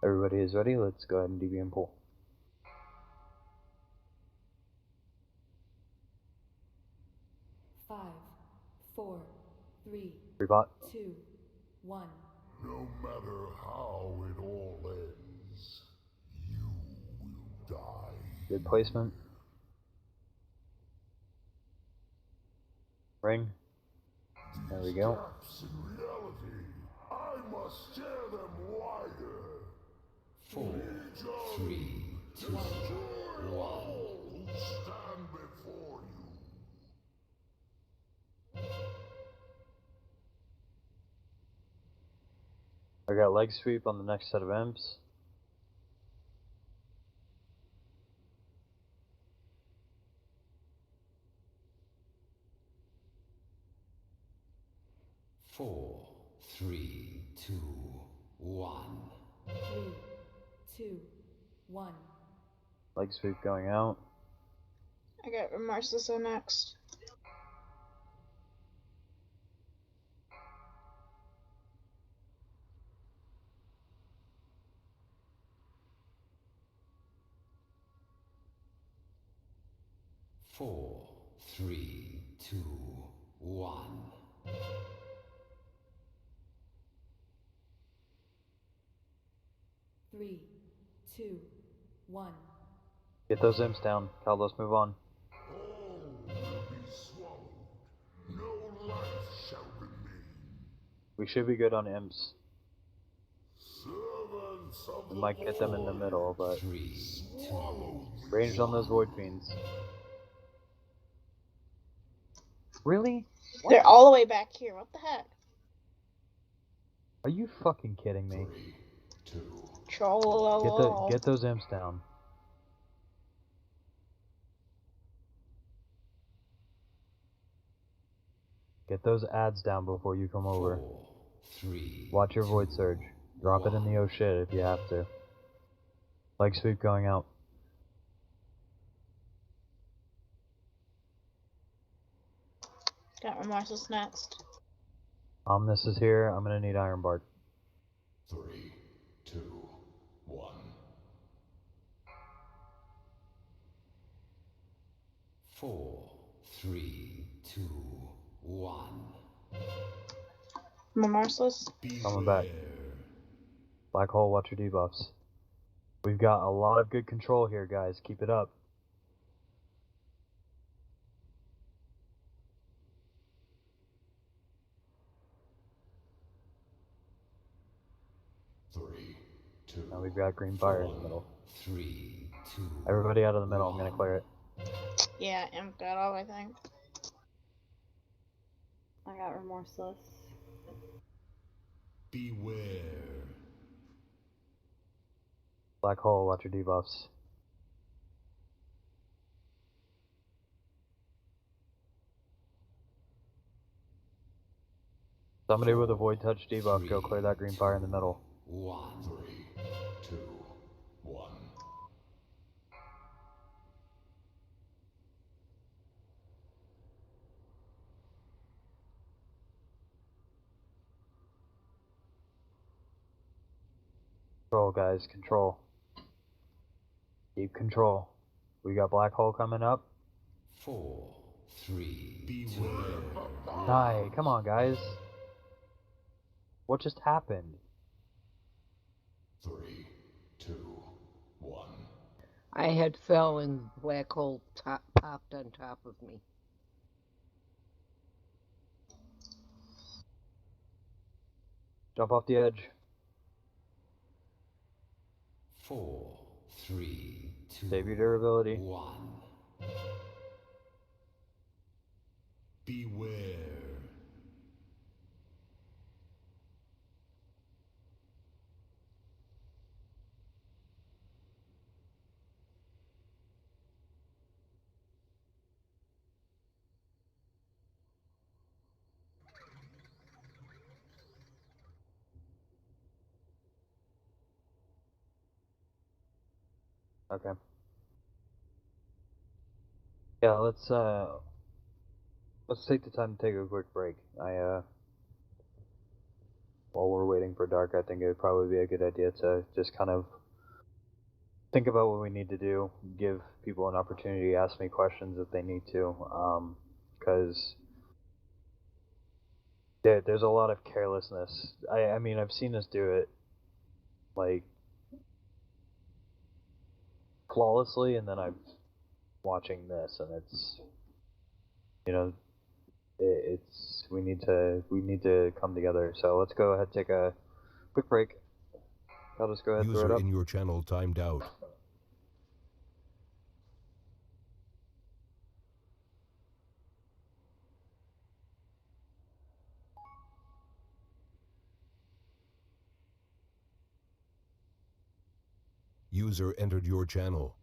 Everybody is ready. Let's go ahead and DBM pull. Five, four, three, Rebot. 2, 1. No matter how it all ends, you will die. Good placement. Ring. There we go. Gaps in reality, I must tear them wider. 4, 3, 2, 1. Who stand before you? I got leg sweep on the next set of imps. Four, 3, 2, 1. 3, 2, 1. Leg sweep going out. I got Remorseless on next. Four, 3, 2, 1. 3, 2, 1. Get those imps down. Caldos, move on. All will be swallowed. No life shall remain. We should be good on imps. Servants of We might get them in the middle, but 3, 2, ranged on those void fiends. Really? What? They're all the way back here. What the heck? Are you fucking kidding me? 3, 2. Troll. Get those imps down. Get those ads down before you come over. 4, 3. Watch your void surge. Drop it in the oh shit if you have to. Leg sweep going out. Got Remorseless next. Omnis is here. I'm gonna need Iron Bark. 3, 2, 1. 4, 3, 2, 1. Remorseless. Coming back. Black hole, watch your debuffs. We've got a lot of good control here, guys. Keep it up. Now we've got green fire in the middle. 3, 2. Everybody out of the middle. I'm gonna clear it. Yeah, Imp got all, I think. I got Remorseless. Beware. Black hole, watch your debuffs. Somebody with a void touch debuff, go clear that green fire in the middle. 1, 3, 2, 1. Control, guys, control. Keep control. We got black hole coming up. 4, 3, beware. Die, come on, guys. What just happened? 3, 2, 1. I had fell and black hole popped on top of me. Jump off the edge. 4, 3, 2, Save your durability. 1. Beware. Okay. Yeah, let's take the time to take a quick break. while we're waiting for dark, I think it would probably be a good idea to just kind of think about what we need to do, give people an opportunity to ask me questions if they need to, because there's a lot of carelessness. I mean, I've seen us do it, like, flawlessly, and then I'm watching this, and it's, you know, it's we need to come together. So let's go ahead and take a quick break. I'll just go ahead and throw it User up. in your channel timed out. User entered your channel.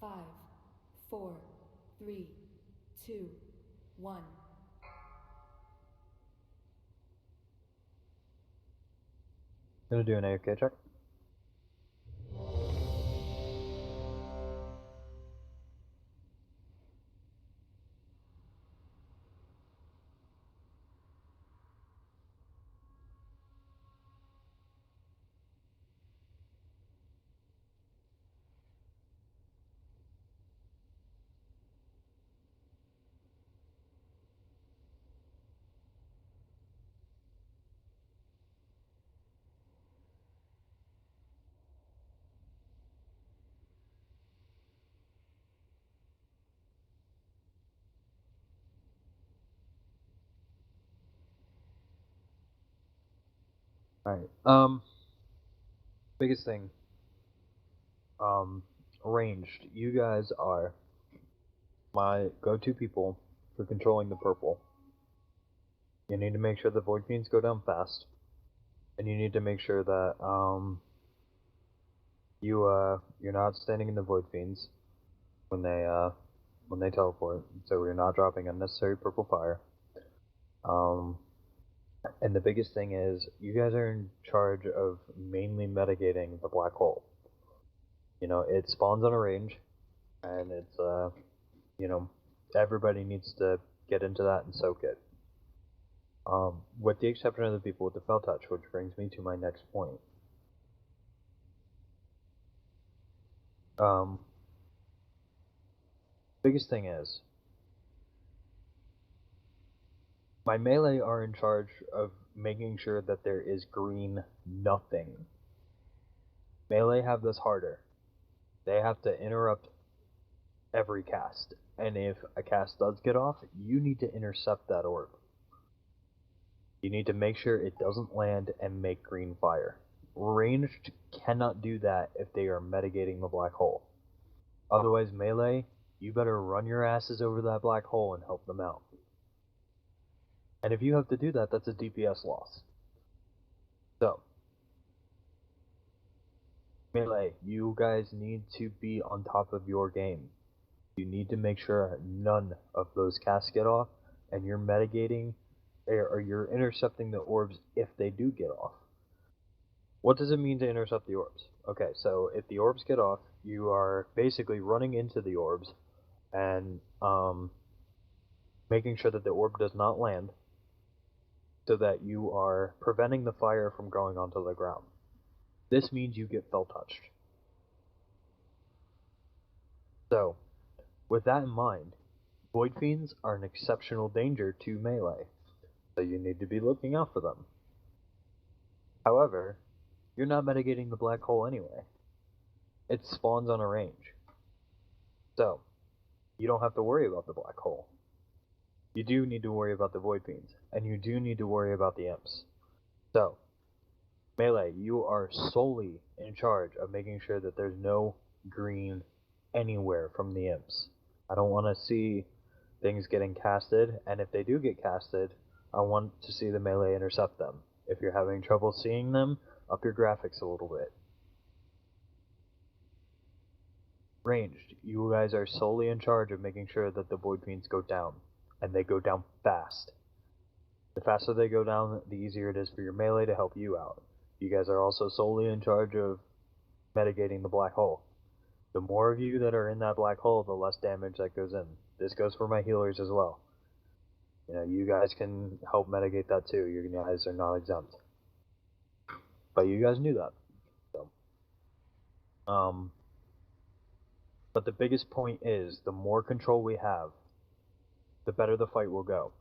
5, 4, 3, 2, 1. Gonna do an AFK check. Alright, biggest thing, ranged. You guys are my go-to people for controlling the purple. You need to make sure the Void Fiends go down fast, and you need to make sure that, you're not standing in the Void Fiends when they teleport, so you're not dropping unnecessary purple fire. And the biggest thing is, you guys are in charge of mainly mitigating the black hole. You know, it spawns on a range, and it's, you know, everybody needs to get into that and soak it. With the exception of the people with the fell touch, which brings me to my next point. Biggest thing is, my melee are in charge of making sure that there is green nothing. Melee have this harder. They have to interrupt every cast, and if a cast does get off, you need to intercept that orb. You need to make sure it doesn't land and make green fire. Ranged cannot do that if they are mitigating the black hole. Otherwise, melee, you better run your asses over that black hole and help them out. And if you have to do that, that's a DPS loss. So, melee, you guys need to be on top of your game. You need to make sure none of those casts get off, and you're mitigating, or you're intercepting the orbs if they do get off. What does it mean to intercept the orbs? Okay, so if the orbs get off, you are basically running into the orbs and making sure that the orb does not land, so that you are preventing the fire from going onto the ground. This means you get fell touched. So, with that in mind, Void Fiends are an exceptional danger to melee, so you need to be looking out for them. However, you're not mitigating the black hole anyway. It spawns on a range. So, you don't have to worry about the black hole. You do need to worry about the Void Fiends, and you do need to worry about the imps. So, melee, you are solely in charge of making sure that there's no green anywhere from the imps. I don't want to see things getting casted, and if they do get casted, I want to see the melee intercept them. If you're having trouble seeing them, up your graphics a little bit. Ranged, you guys are solely in charge of making sure that the Void Fiends go down, and they go down fast. The faster they go down, the easier it is for your melee to help you out. You guys are also solely in charge of mitigating the black hole. The more of you that are in that black hole, the less damage that goes in. This goes for my healers as well. You know, you guys can help mitigate that too. You guys are not exempt. But you guys knew that. So, but the biggest point is, the more control we have, the better the fight will go.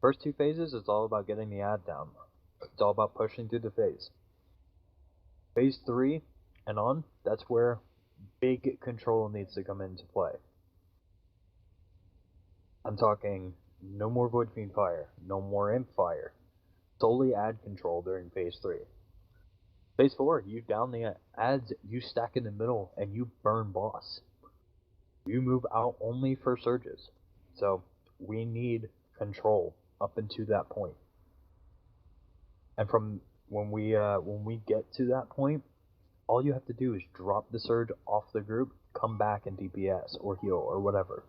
First two phases, it's all about getting the ad down. It's all about pushing through the phase. Phase 3 and on, that's where big control needs to come into play. I'm talking no more Void Fiend fire, no more Imp fire. Solely ad control during Phase 3. Phase 4, you down the ads, you stack in the middle, and you burn boss. You move out only for surges. So, we need control up into that point. And from when we get to that point, all you have to do is drop the surge off the group, come back and DPS or heal or whatever.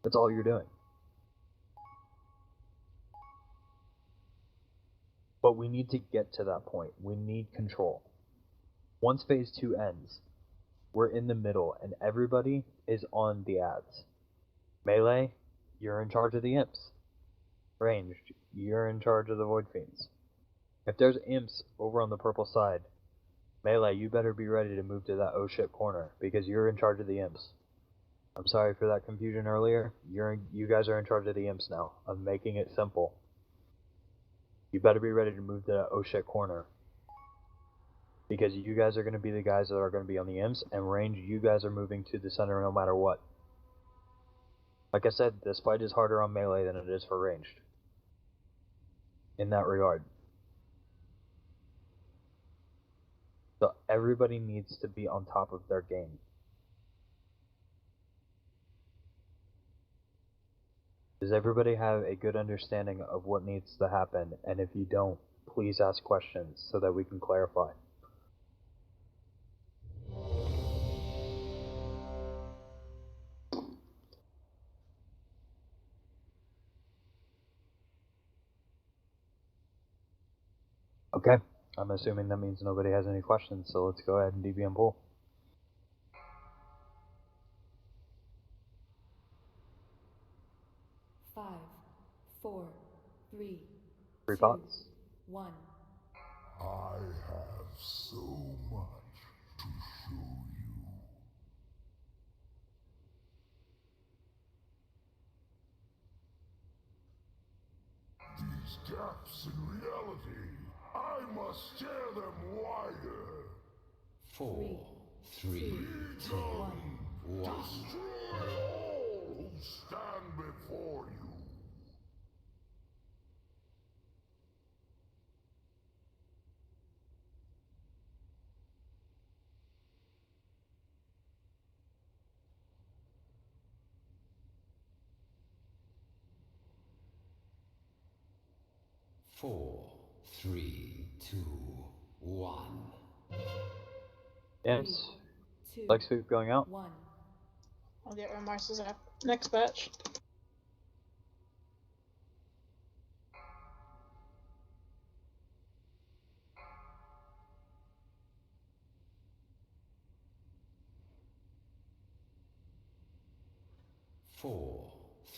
That's all you're doing. But we need to get to that point. We need control. Once phase 2 ends, we're in the middle and everybody is on the ads. Melee, you're in charge of the imps. Ranged, you're in charge of the Void Fiends. If there's imps over on the purple side, Melee, you better be ready to move to that oh shit corner, because you're in charge of the imps. I'm sorry for that confusion earlier. You guys are in charge of the imps now. I'm making it simple. You better be ready to move to that oh shit corner. Because you guys are going to be the guys that are going to be on the imps, and range, you guys are moving to the center no matter what. Like I said, this fight is harder on melee than it is for ranged. In that regard. So everybody needs to be on top of their game. Does everybody have a good understanding of what needs to happen? And if you don't, please ask questions so that we can clarify. Okay, I'm assuming that means nobody has any questions, so let's go ahead and DBM pull. Five, four, three, 3 two, pots. 1. I have so much to show you. These gaps in reality, I must tear them wider. 4, 3, 2, 1. Destroy all who stand before you. Four, 3, 2, 1. Imps. Leg sweep going out. 1. I'll get remorses after next batch. Four,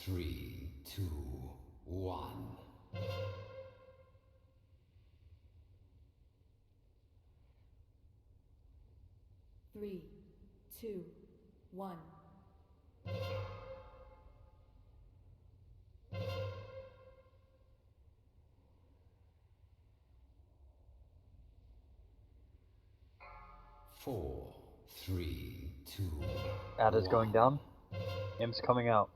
3, 2, 1. Three, two, 1. Four, 3, 2. Ad is going down. Imps coming out.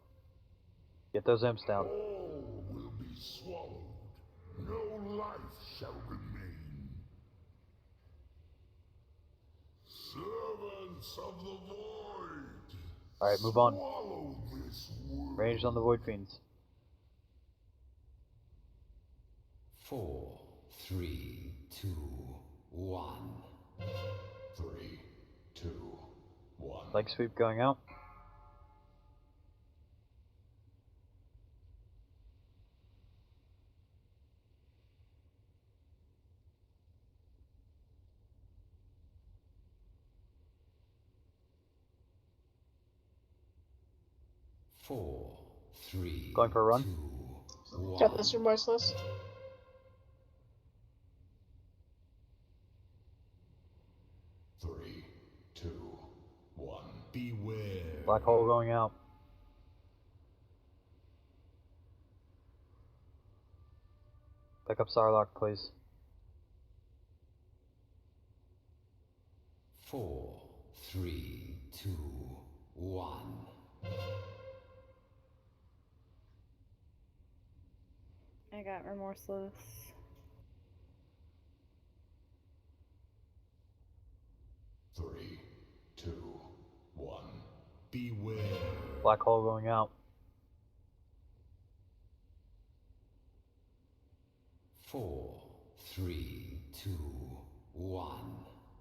Get those imps down. All will be swallowed. No life shall remain. Servants of the void. Alright, move on. Swallow this world. Ranged on the Void Fiends. 4, 3, 2, 1. 3, 2, 1. Leg sweep going out. Four, 3, Going for a run. 2, 1. Got this remorseless. 3, 2, 1. Beware. Black hole going out. Pick up Sarlacc, please. 4, 3, 2, 1. I got remorseless. 3, 2, 1. Beware. Black hole going out. 4, 3, 2, 1.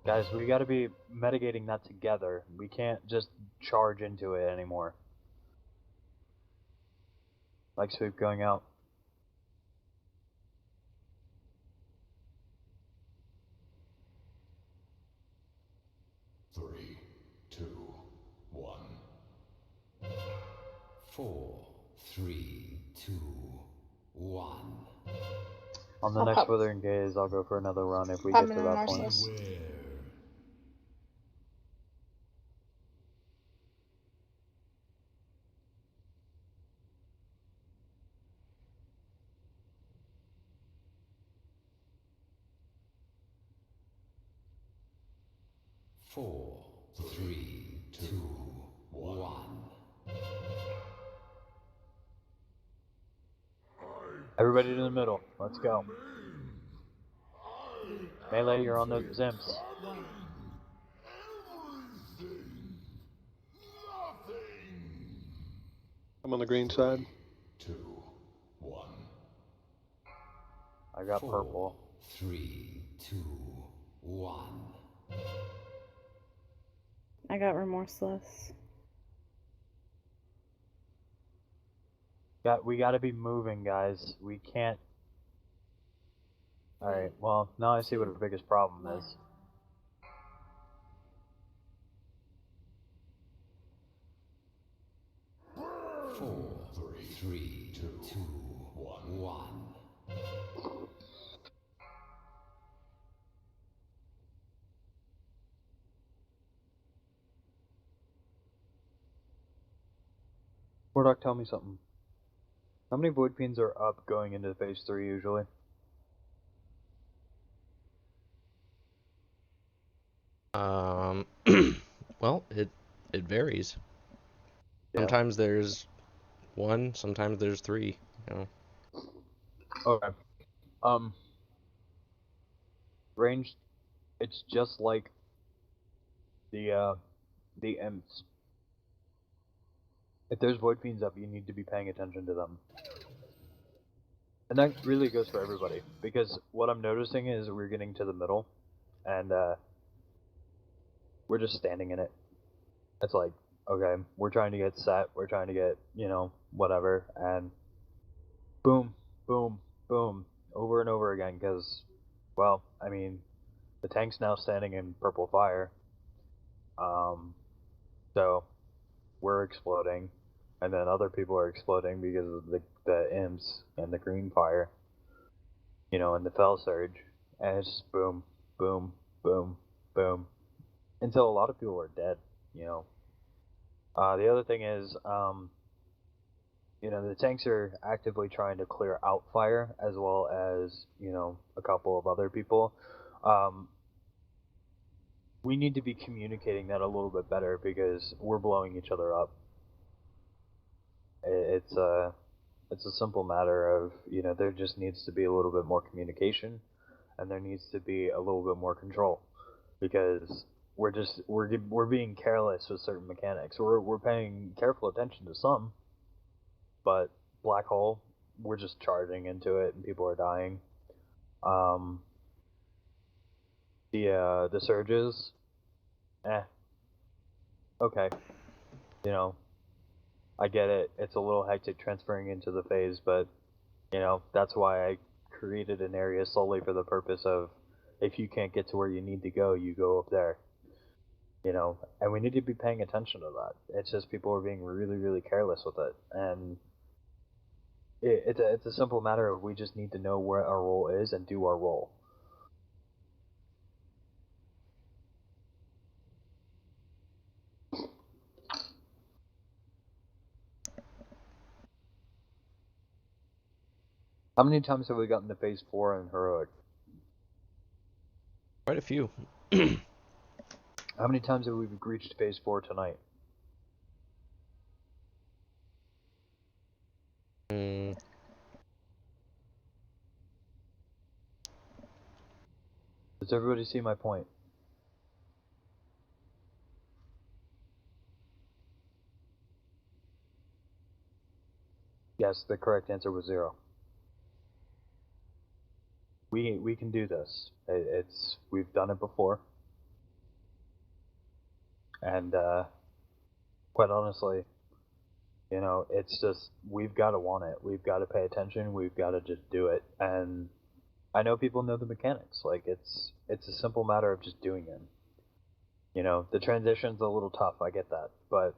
Guys, we gotta be mitigating that together. We can't just charge into it anymore. Like sweep going out. Three, two, one. 4, 3, 2, 1. On the I'll next pop- Withering Gaze, I'll go for another run if we pop get to in that an point. Narcissus. Four, three, two, one. Everybody to the middle. Let's go. Melee, you're on those imps. I'm on the green side. 2, 1. I got 4, purple. 3, 2, 1. I got remorseless. We gotta be moving, guys. We can't. Alright, well, now I see what the biggest problem is. Four, three, two, one. Wardoc, tell me something. How many Void Fiends are up going into phase 3 usually? Well, it varies. Yeah. Sometimes there's 1, sometimes there's 3, you know. Okay. Ranged, it's just like the imps. If there's Void Fiends up, you need to be paying attention to them. And that really goes for everybody, because what I'm noticing is we're getting to the middle, and we're just standing in it. It's like, okay, we're trying to get set, we're trying to get, you know, whatever, and boom, boom, boom, over and over again, because, well, I mean, the tank's now standing in purple fire, so we're exploding, and then other people are exploding because of the imps and the green fire, you know, and the fell surge, and it's just boom, boom, boom, boom, until a lot of people are dead, you know. The other thing is, you know, the tanks are actively trying to clear out fire, as well as, you know, a couple of other people. We need to be communicating that a little bit better, because we're blowing each other up. It's a simple matter of, you know, there just needs to be a little bit more communication, and there needs to be a little bit more control, because we're being careless with certain mechanics. We're paying careful attention to some, but black hole, we're just charging into it and people are dying. The surges, okay, you know, I get it. It's a little hectic transferring into the phase, but you know, that's why I created an area solely for the purpose of, if you can't get to where you need to go, you go up there. You know, and we need to be paying attention to that. It's just people are being really, really careless with it, and it's a simple matter of, we just need to know where our role is and do our role. How many times have we gotten to phase 4 in heroic? Quite a few. How many times have we reached phase 4 tonight? Does everybody see my point? Yes, the correct answer was 0. We can do this. We've done it before. And quite honestly, you know, it's just, we've got to want it. We've got to pay attention. We've got to just do it. And I know people know the mechanics. Like, it's a simple matter of just doing it. You know, the transition's a little tough, I get that. But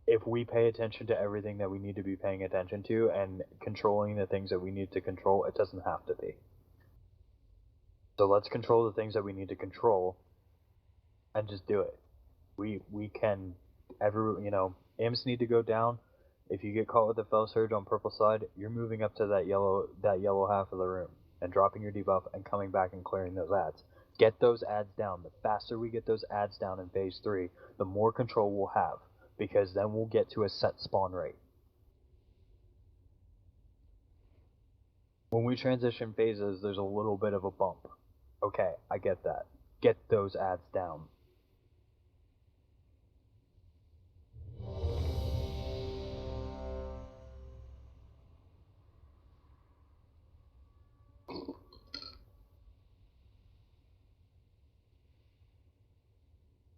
if we pay attention to everything that we need to be paying attention to and controlling the things that we need to control, it doesn't have to be. So let's control the things that we need to control and just do it. We can, you know, imps need to go down. If you get caught with the fell surge on purple side, you're moving up to that yellow half of the room and dropping your debuff and coming back and clearing those ads. Get those ads down. The faster we get those ads down in phase 3, the more control we'll have, because then we'll get to a set spawn rate. When we transition phases, there's a little bit of a bump. Okay, I get that. Get those ads down.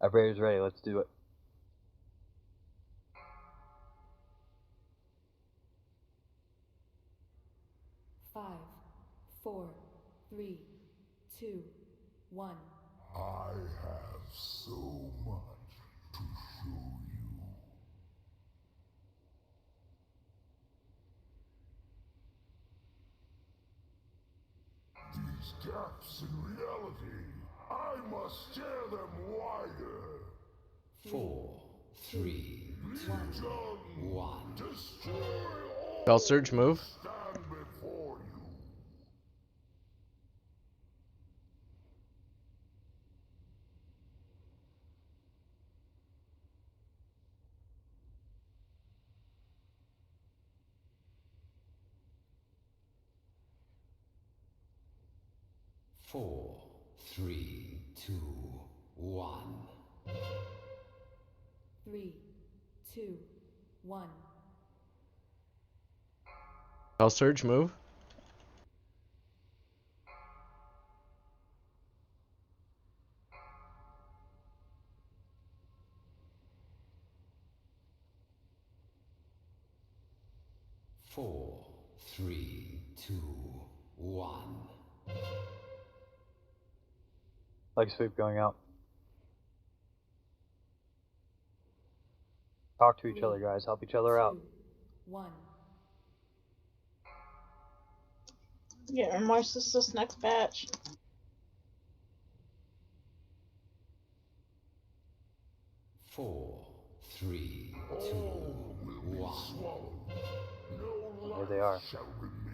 Everybody's ready, let's do it. Five, 4, 3, 2, 1. I have so much to show you. These gaps in reality, I must tear them wider. 4, 3, 2, 1. Destroy all Bell Surge move. stand before you. Four, 3, 2, 1. 3, 2, 1. Bell Surge move. Four, 3, 2, 1. Leg sweep going out. Talk to each other, guys. Help each other out. 1. Yeah, remorse is this next batch. Four, 3, 2, 1. Here they are.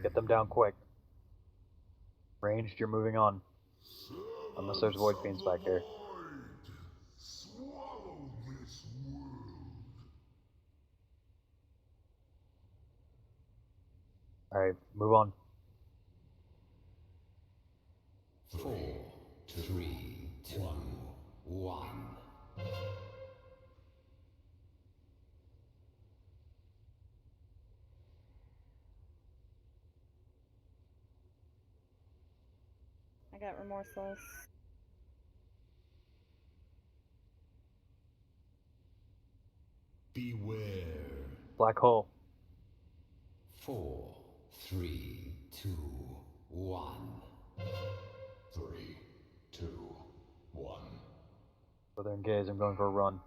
Get them down quick. Ranged, you're moving on. Unless there's void fiends back here. Swallow this world. Alright, move on. 4, 3, 2, 1. I got remorseless. Beware. Black hole. 4, 3, 2, 1. 3, 2, 1. Further engage, I'm going for a run.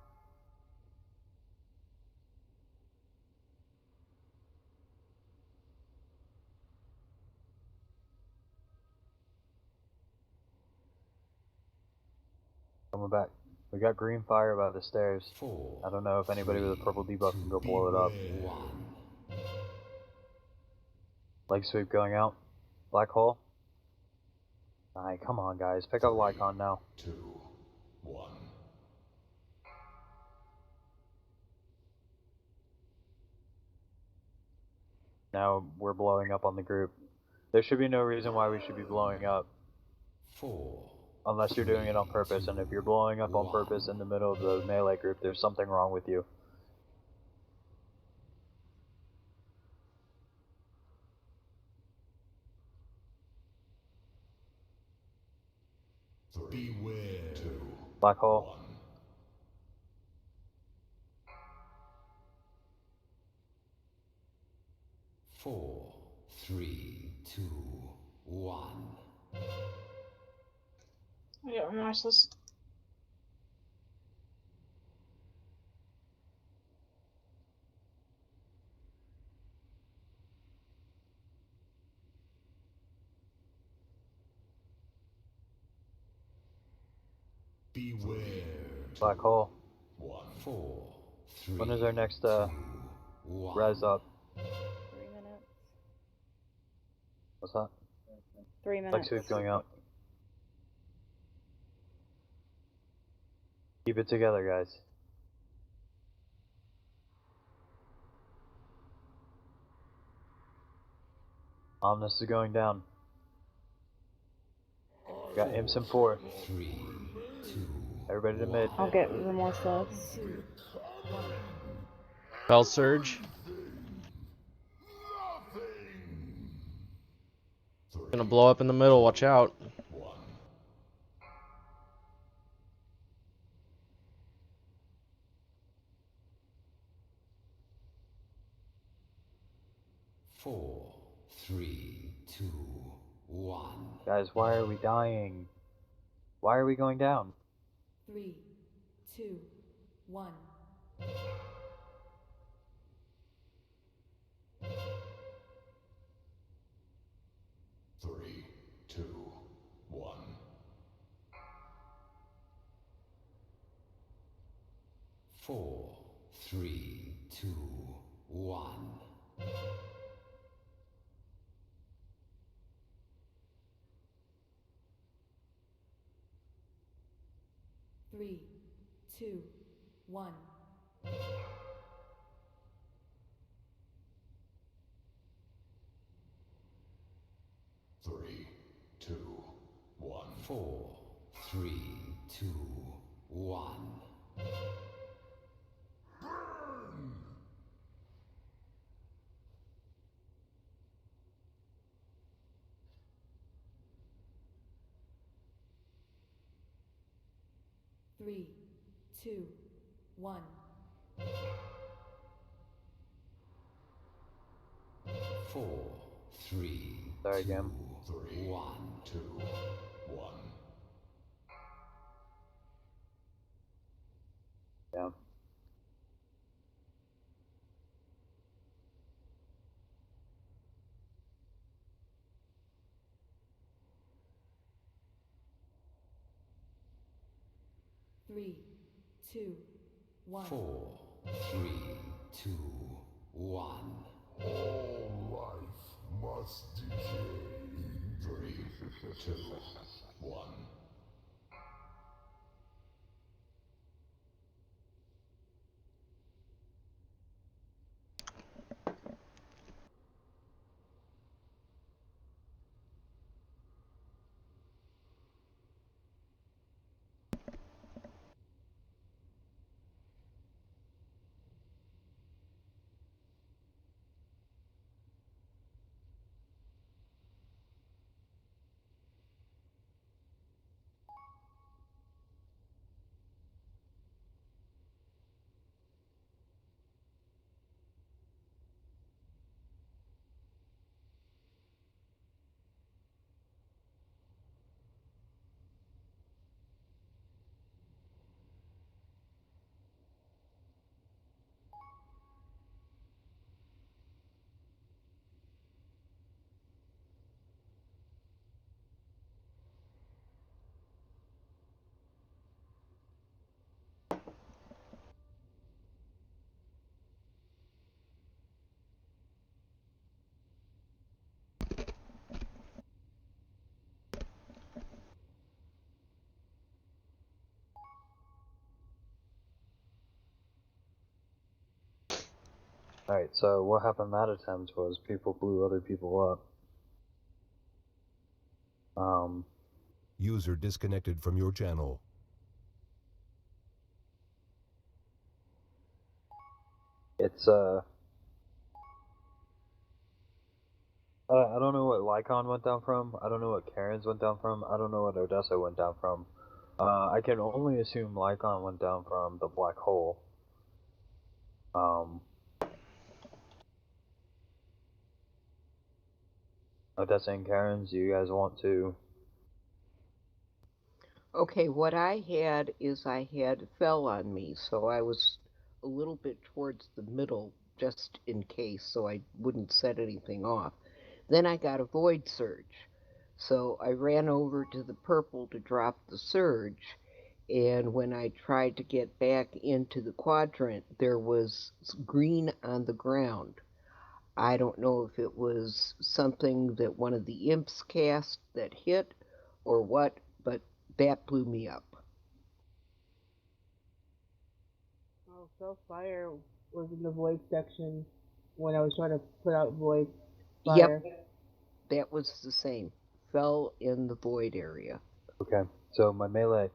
Coming back. We got green fire by the stairs. 4, I don't know if anybody with a purple debuff can go blow it up. 1. Leg sweep going out. Black hole. Alright, come on guys. Pick up Lycon now. 2, 1. Now we're blowing up on the group. There should be no reason why we should be blowing up. 4. Unless you're doing it on purpose, and if you're blowing up on purpose in the middle of the melee group, there's something wrong with you. Beware. 2, Black hole. 1. 3, 2, 1. I got remorseless. Beware. Black hole. 4, 3, When is our next 2, 1. rise up? 3 minutes. What's that? 3 minutes. Next week going out. Keep it together, guys. Omnis is going down. Got imps in 4. 3, 2. Everybody to mid. I'll get remorseless. Spell surge. Gonna blow up in the middle, watch out. 4, 3, 2, 1. Guys, why are we dying? Why are we going down? 3, 2, 1. 3, 2, 1. 4, 3, 2, 1. 3, 2, 1. 3, 2, 1. 4, 3, 2, 1. 3, 2, 1. 4, 3, Sorry, 2, Gam. 1. 2, 1. Yeah. Three, two, 1. 4, 3, 2, 1. All life must decay. 3, 2, 1. Alright, so what happened that attempt was people blew other people up. User disconnected from your channel. It's, I don't know what Lycon went down from, I don't know what Karen's went down from, I don't know what Odessa went down from. I can only assume Lycon went down from the black hole. Odessa and Karen's, do you guys want to? Okay, what I had is I had fell on me, so I was a little bit towards the middle just in case, so I wouldn't set anything off. Then I got a void surge, so I ran over to the purple to drop the surge, and when I tried to get back into the quadrant, there was green on the ground. I don't know if it was something that one of the imps cast that hit or what, but that blew me up. Oh, Hellfire was in the void section when I was trying to put out void fire. Yep, that was the same. Fell in the void area. Okay, so my melee,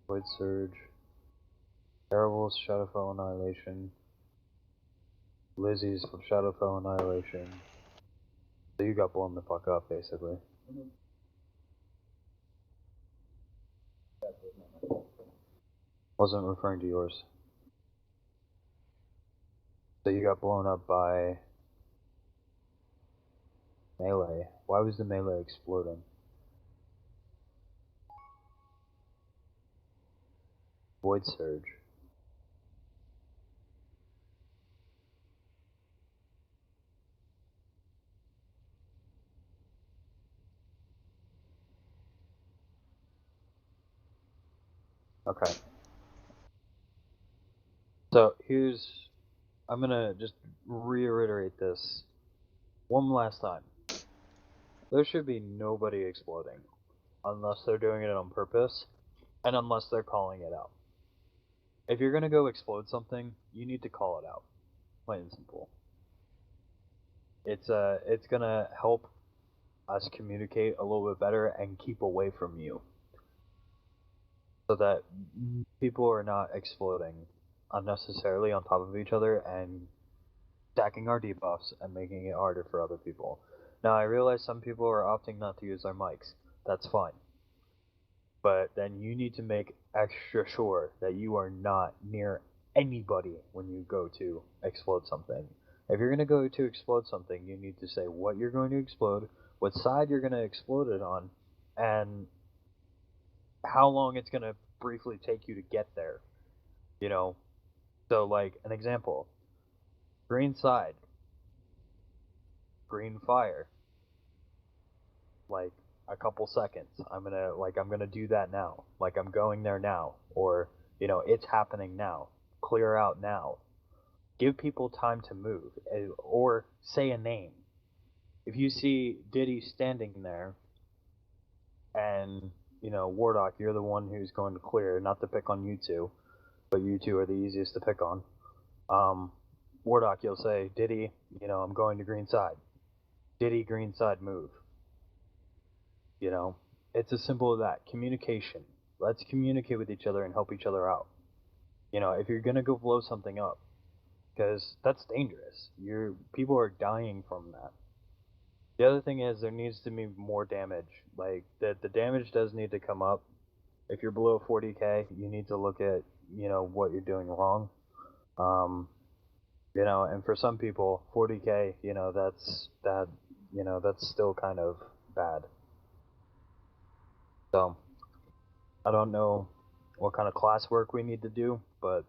Void Surge, Terrible's Shadowfell Annihilation, Lizzie's Shadowfell Annihilation. So you got blown the fuck up, basically. Wasn't referring to yours. So you got blown up by melee. Why was the melee exploding? Void Surge. Okay. So I'm gonna just reiterate this one last time. There should be nobody exploding unless they're doing it on purpose and unless they're calling it out. If you're gonna go explode something, you need to call it out. Plain and simple. It's gonna help us communicate a little bit better and keep away from you, so that people are not exploding unnecessarily on top of each other and stacking our debuffs and making it harder for other people. Now I realize some people are opting not to use their mics. That's fine. But then you need to make extra sure that you are not near anybody when you go to explode something. If you're going to go to explode something, you need to say what you're going to explode, what side you're going to explode it on, and how long it's going to briefly take you to get there. You know? So, like, an example. Green side. Green fire. Like, a couple seconds. I'm gonna do that now. Like, I'm going there now. Or, it's happening now. Clear out now. Give people time to move. Or say a name. If you see Diddy standing there, and, Wardoc, you're the one who's going to clear, not to pick on you two, but you two are the easiest to pick on. Wardoc, you'll say, Diddy, I'm going to green side. Diddy, green side, move. It's as simple as that. Communication. Let's communicate with each other and help each other out. If you're gonna go blow something up, because that's dangerous. People are dying from that. The other thing is there needs to be more damage. Like the damage does need to come up. If you're below 40k, you need to look at what you're doing wrong. And for some people, 40k, that's still kind of bad. So I don't know what kind of class work we need to do, but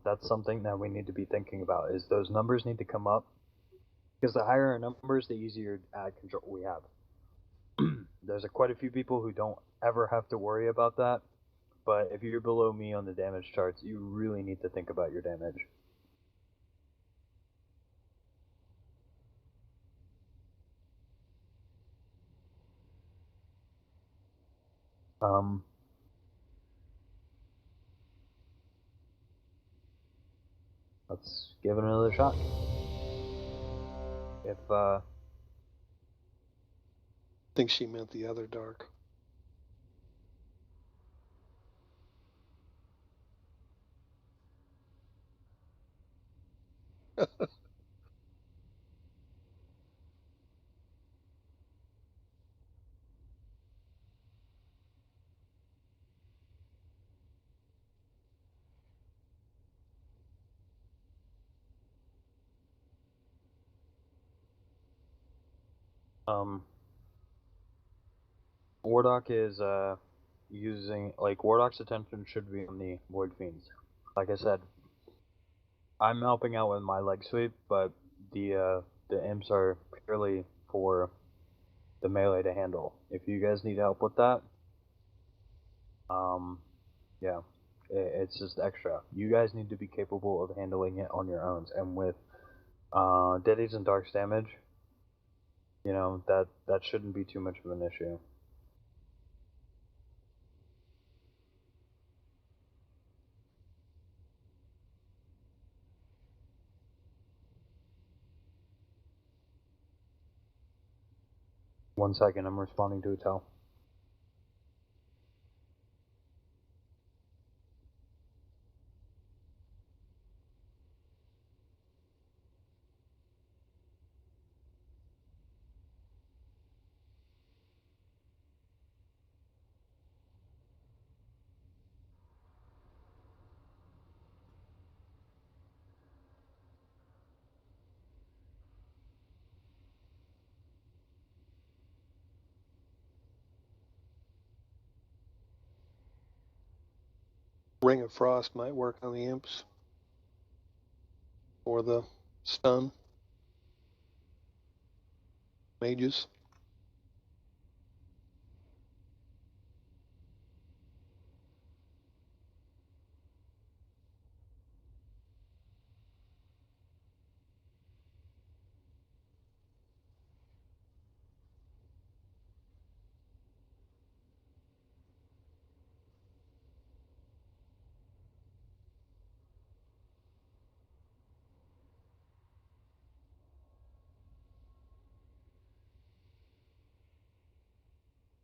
that's something that we need to be thinking about. Is those numbers need to come up, because the higher our numbers, the easier ad control we have. There's quite a few people who don't ever have to worry about that, but if you're below me on the damage charts, you really need to think about your damage. Let's give it another shot. I think she meant the other dark. Wardoc is using, like, Wardoc's attention should be on the Void Fiends. Like I said, I'm helping out with my leg sweep, but the imps are purely for the melee to handle. If you guys need help with that, yeah, it's just extra. You guys need to be capable of handling it on your own, and with Deadies and Dark's damage, you know, that shouldn't be too much of an issue. One second, I'm responding to a tell. Ring of Frost might work on the imps. Or the stun. Mages.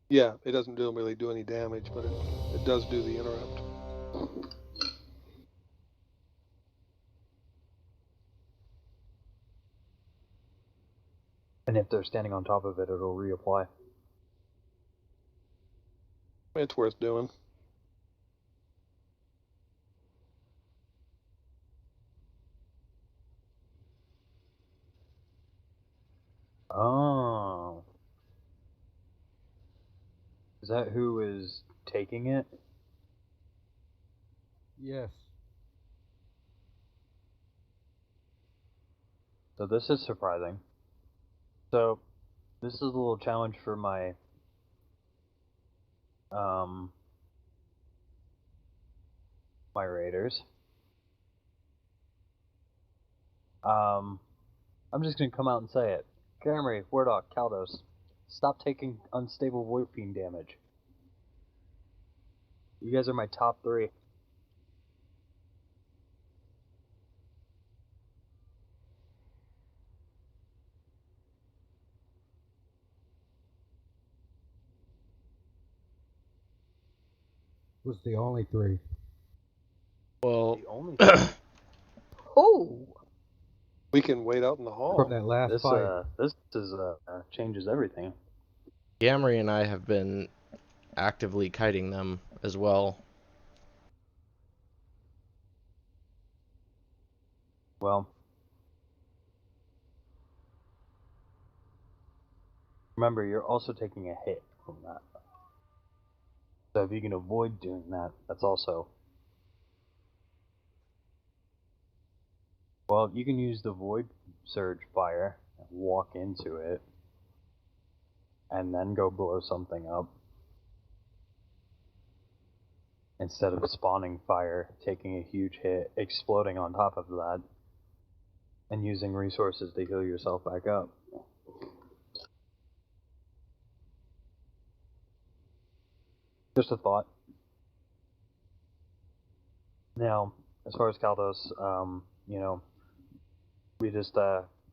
Yeah, it doesn't really do any damage, but it does do the interrupt. And if they're standing on top of it, it'll reapply. It's worth doing. Oh. Is that who is taking it? Yes. So this is surprising. So this is a little challenge for my my raiders. I'm just gonna come out and say it. Camry, Wardoc, Kaldos, stop taking unstable Void Fiend damage. You guys are my top 3. Was the only 3. Well, The only Oh! We can wait out in the hall. From that last fight. This is changes everything. Gamry and I have been actively kiting them as well. Well, remember, you're also taking a hit from that. So if you can avoid doing that, that's also... Well, you can use the Void Surge Fire and walk into it, and then go blow something up. Instead of spawning fire, taking a huge hit, exploding on top of that, and using resources to heal yourself back up. Just a thought. Now, as far as Kaldos, you know, we just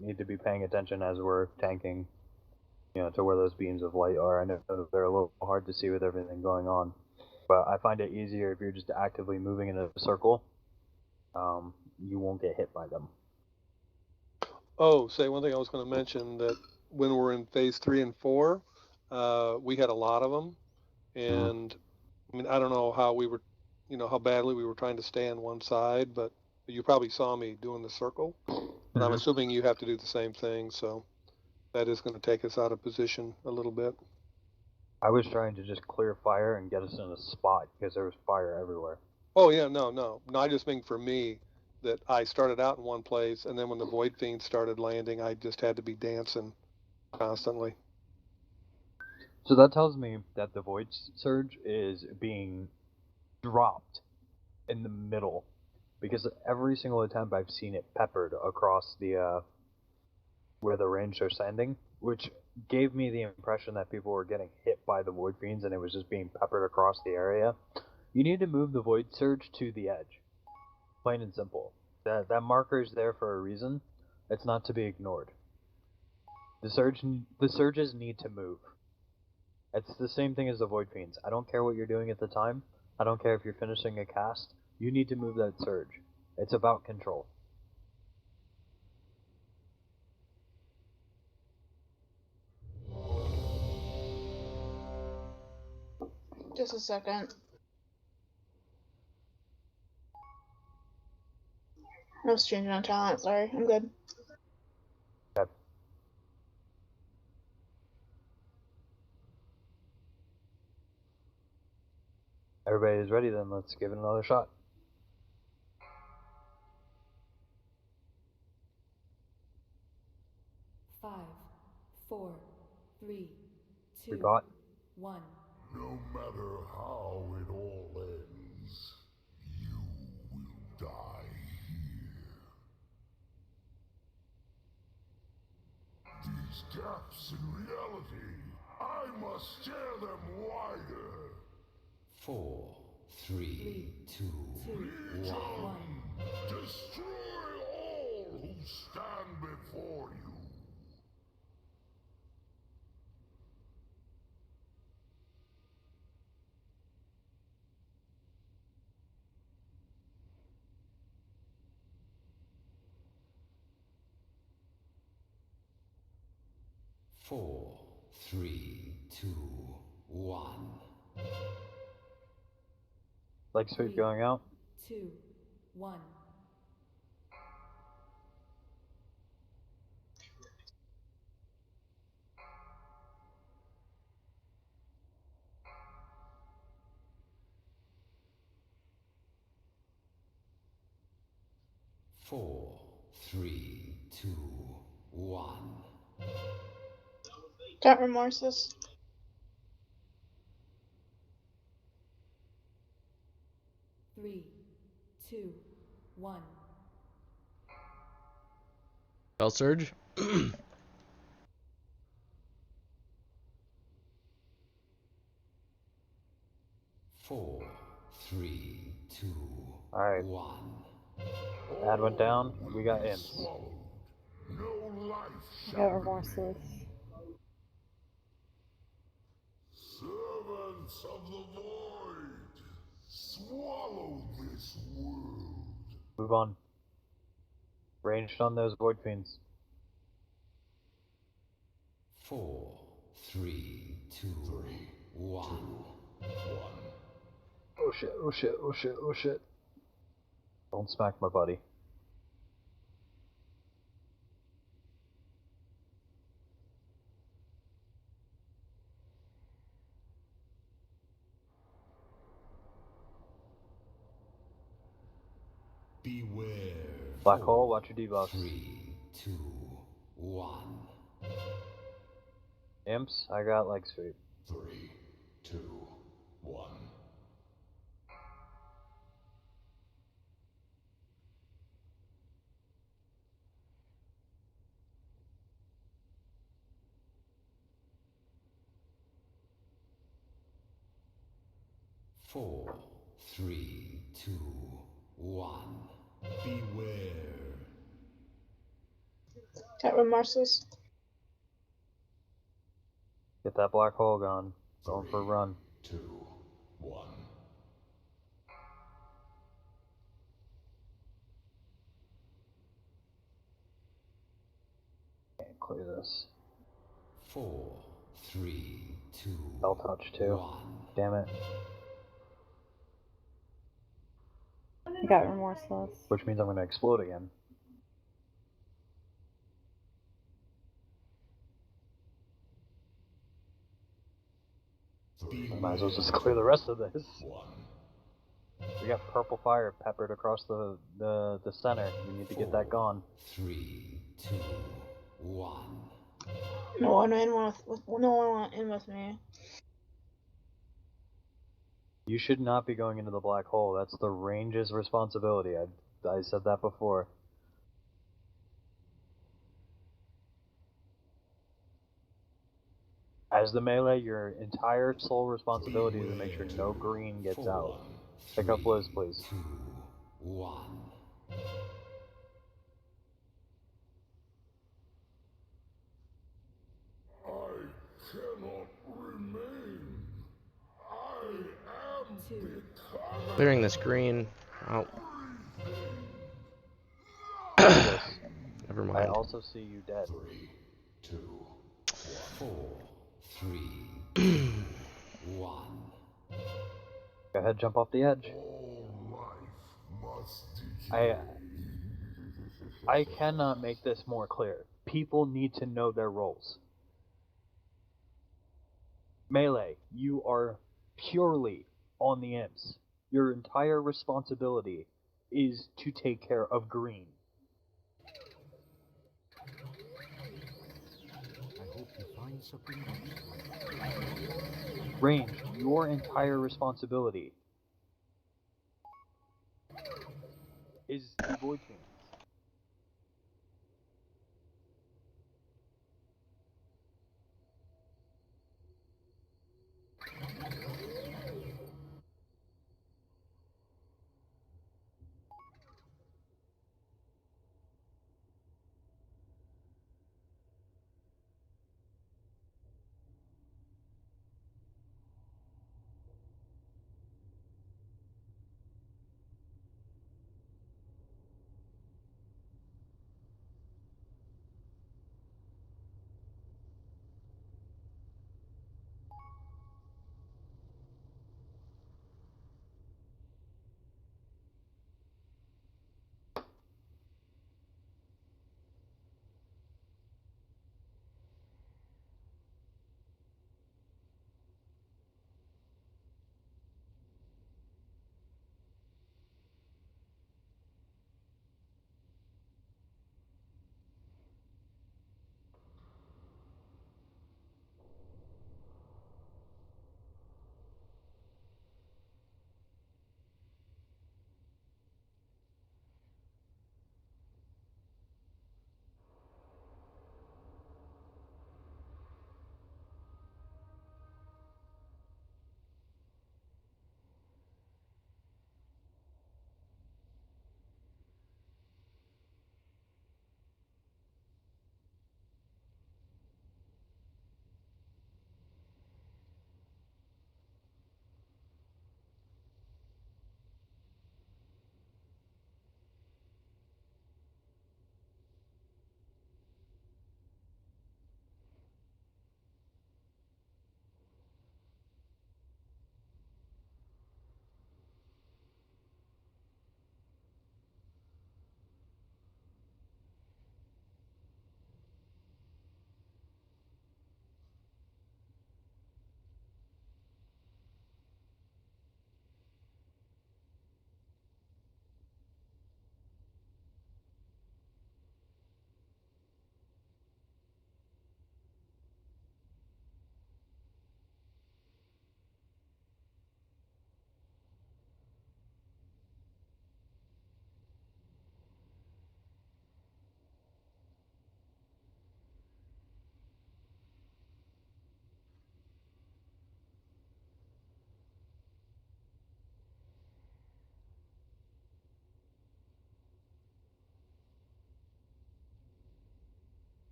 need to be paying attention as we're tanking, you know, to where those beams of light are. I know they're a little hard to see with everything going on, but I find it easier if you're just actively moving in a circle. You won't get hit by them. Oh, say one thing I was going to mention, that when we're in phase 3 and 4, we had a lot of them, and I mean, I don't know how we were, you know, how badly we were trying to stay on one side, but you probably saw me doing the circle, but I'm assuming you have to do the same thing, so that is going to take us out of position a little bit. I was trying to just clear fire and get us in a spot because there was fire everywhere. Oh yeah, no. I just mean for me that I started out in one place, and then when the Void Fiends started landing, I just had to be dancing constantly. So that tells me that the Void Surge is being dropped in the middle, because every single attempt I've seen it peppered across the where the range are sending, which gave me the impression that people were getting hit by the Void Fiends and it was just being peppered across the area. You need to move the Void Surge to the edge. Plain and simple. That marker is there for a reason. It's not to be ignored. The surges need to move. It's the same thing as the Void Fiends. I don't care what you're doing at the time. I don't care if you're finishing a cast. You need to move that surge. It's about control. Just a second. I was changing on talent. Sorry, I'm good. Okay. Everybody is ready then. Let's give it another shot. Five, four, three, We 2, bought. 1. No matter how it all ends, you will die here. These gaps in reality, I must tear them wider. 4, 3, 2, 1. Destroy all who stand before you. 4, 3, 2, 1. Leg sweep going out. 2, 1. 4, 3, 2, 1. Got remorseless. 3, 2, 1. Spell Surge. 4, 3, 2, Alright. 1. Ad went down. We got imps. No life I got remorseless. Servants of the void, swallow this world. Move on. Ranged on those Void Fiends. 4, 3, 2, 1. Oh shit, oh shit, oh shit, oh shit. Don't smack my buddy. Beware. Black hole, watch your debuffs. 3, 2, 1. Imps, I got leg sweep. 3, 2, 1. Four, 3, 2, 1. Beware. Got remorseless. Get that black hole gone. Going for a run. 2, 1. Can't clear this. 4, 3, 2, Spell touch too. 1. Damn it. I got remorseless. Which means I'm gonna explode again. Might as well just clear the rest of this. We got purple fire peppered across the center. We need to get that gone. 3, 2, 1. No one in with me. You should not be going into the black hole. That's the range's responsibility. I said that before. As the melee, your entire sole responsibility is to make sure no green gets out. Pick up Liz, please. 2, 1. I cannot remain. I am becoming. Clearing this green. Oh. Never mind. I also see you dead. 3, 2, 4, 3, 1. Go ahead, jump off the edge. I cannot make this more clear. People need to know their roles. Melee, you are purely on the imps. Your entire responsibility is to take care of green. I hope you find something Range, your entire responsibility is the void fiends.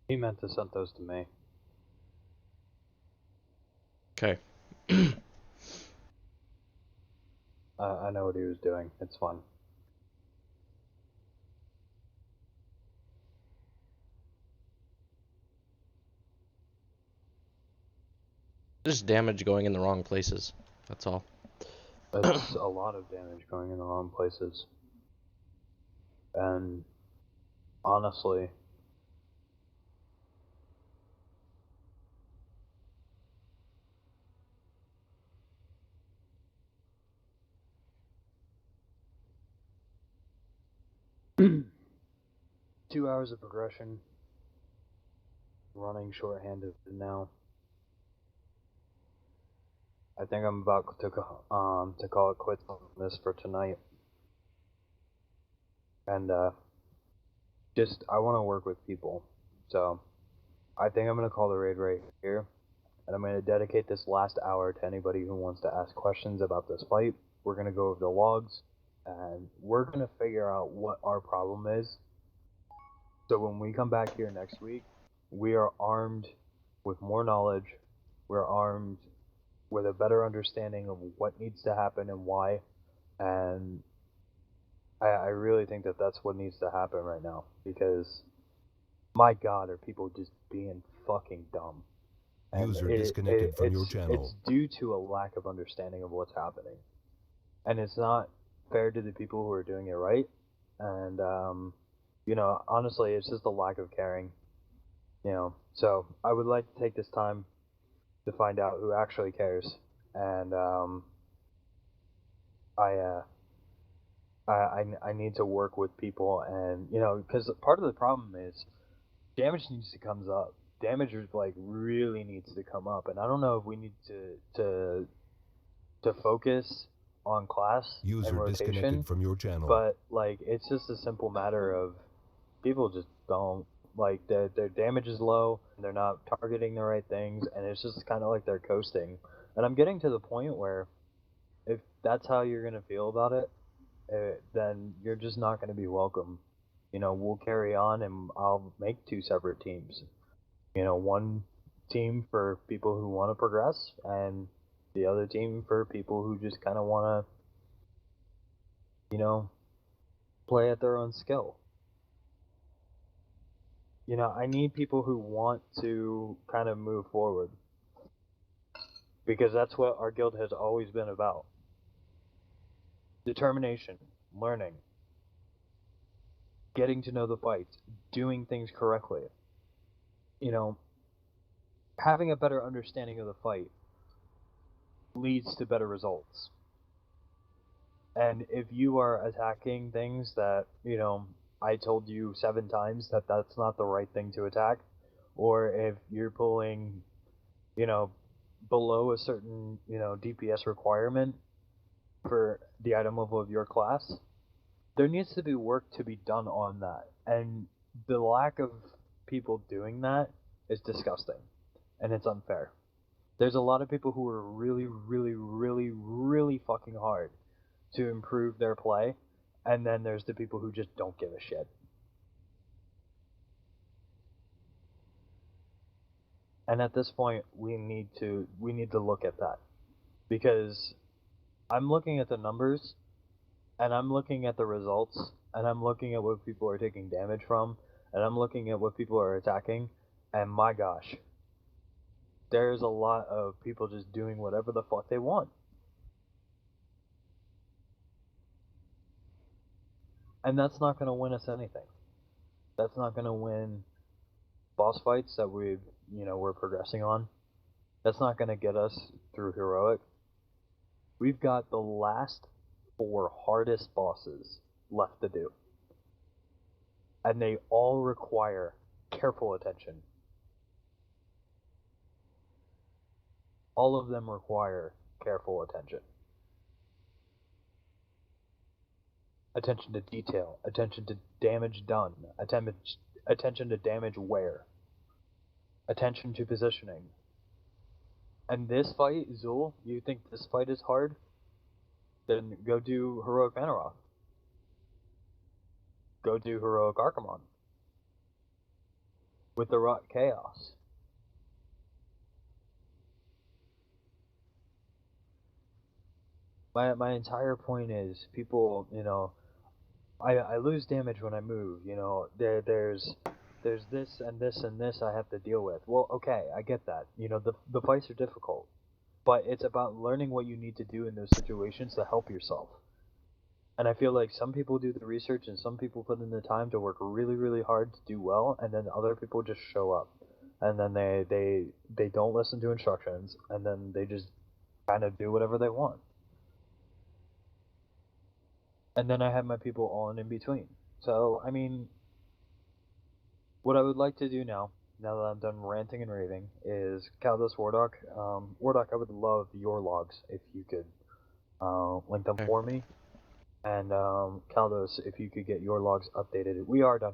He meant to send those to me. Okay. I know what he was doing. It's fun. Just damage going in the wrong places. That's all. It's a lot of damage going in the wrong places. And honestly, two hours of progression, running shorthanded now. I think I'm about to call it quits on this for tonight. And just I want to work with people, so I think I'm gonna call the raid right here, and I'm gonna dedicate this last hour to anybody who wants to ask questions about this fight. We're gonna go over the logs, and we're gonna figure out what our problem is. So when we come back here next week, we are armed with more knowledge. We're armed with a better understanding of what needs to happen and why, and I really think that that's what needs to happen right now, because my god, are people just being fucking dumb. And User disconnected from your channel. It's due to a lack of understanding of what's happening. And it's not fair to the people who are doing it right. And, you know, honestly, it's just a lack of caring. You know, so I would like to take this time to find out who actually cares. And, I need to work with people, and, you know, because part of the problem is damage needs to come up. Damage like really needs to come up, and I don't know if we need to focus on class User and rotation, disconnected from your channel. but like it's just a simple matter of people just don't like their damage is low, and they're not targeting the right things, and it's just kind of like they're coasting. And I'm getting to the point where if that's how you're gonna feel about it, then you're just not gonna be welcome. You know, we'll carry on, and I'll make two separate teams. You know, one team for people who want to progress, and the other team for people who just kind of want to, you know, play at their own skill. You know, I need people who want to kind of move forward, because that's what our guild has always been about. Determination, learning, getting to know the fights, doing things correctly. You know, having a better understanding of the fight leads to better results. And if you are attacking things that, you know, I told you 7 times that that's not the right thing to attack, or if you're pulling, you know, below a certain, you know, DPS requirement for the item level of your class, there needs to be work to be done on that. And the lack of people doing that is disgusting, and it's unfair. There's a lot of people who are really, really, really, really fucking hard to improve their play, and then there's the people who just don't give a shit. And at this point, we need to look at that, because I'm looking at the numbers, and I'm looking at the results, and I'm looking at what people are taking damage from, and I'm looking at what people are attacking, and my gosh, there's a lot of people just doing whatever the fuck they want. And that's not going to win us anything. That's not going to win boss fights that we're progressing on. That's not going to get us through heroic. We've got the last 4 hardest bosses left to do, and they all require careful attention. All of them require careful attention. Attention to detail, attention to damage done, attention to damage wear, attention to positioning. And this fight, Zul, you think this fight is hard? Then go do Heroic Manaroth. Go do Heroic Archimon. with the Rot Chaos. My entire point is people, you know, I lose damage when I move, you know, there's this and this and this I have to deal with. Well, okay, I get that. You know, the fights are difficult, but it's about learning what you need to do in those situations to help yourself. And I feel like some people do the research and some people put in the time to work really, really hard to do well, and then other people just show up. And then they don't listen to instructions, and then they just kind of do whatever they want. And then I have my people all in between. So, I mean, what I would like to do now that I'm done ranting and raving, is Caldos Wardoc. Wardoc, I would love your logs if you could link them for me. And Caldos, if you could get your logs updated. We are done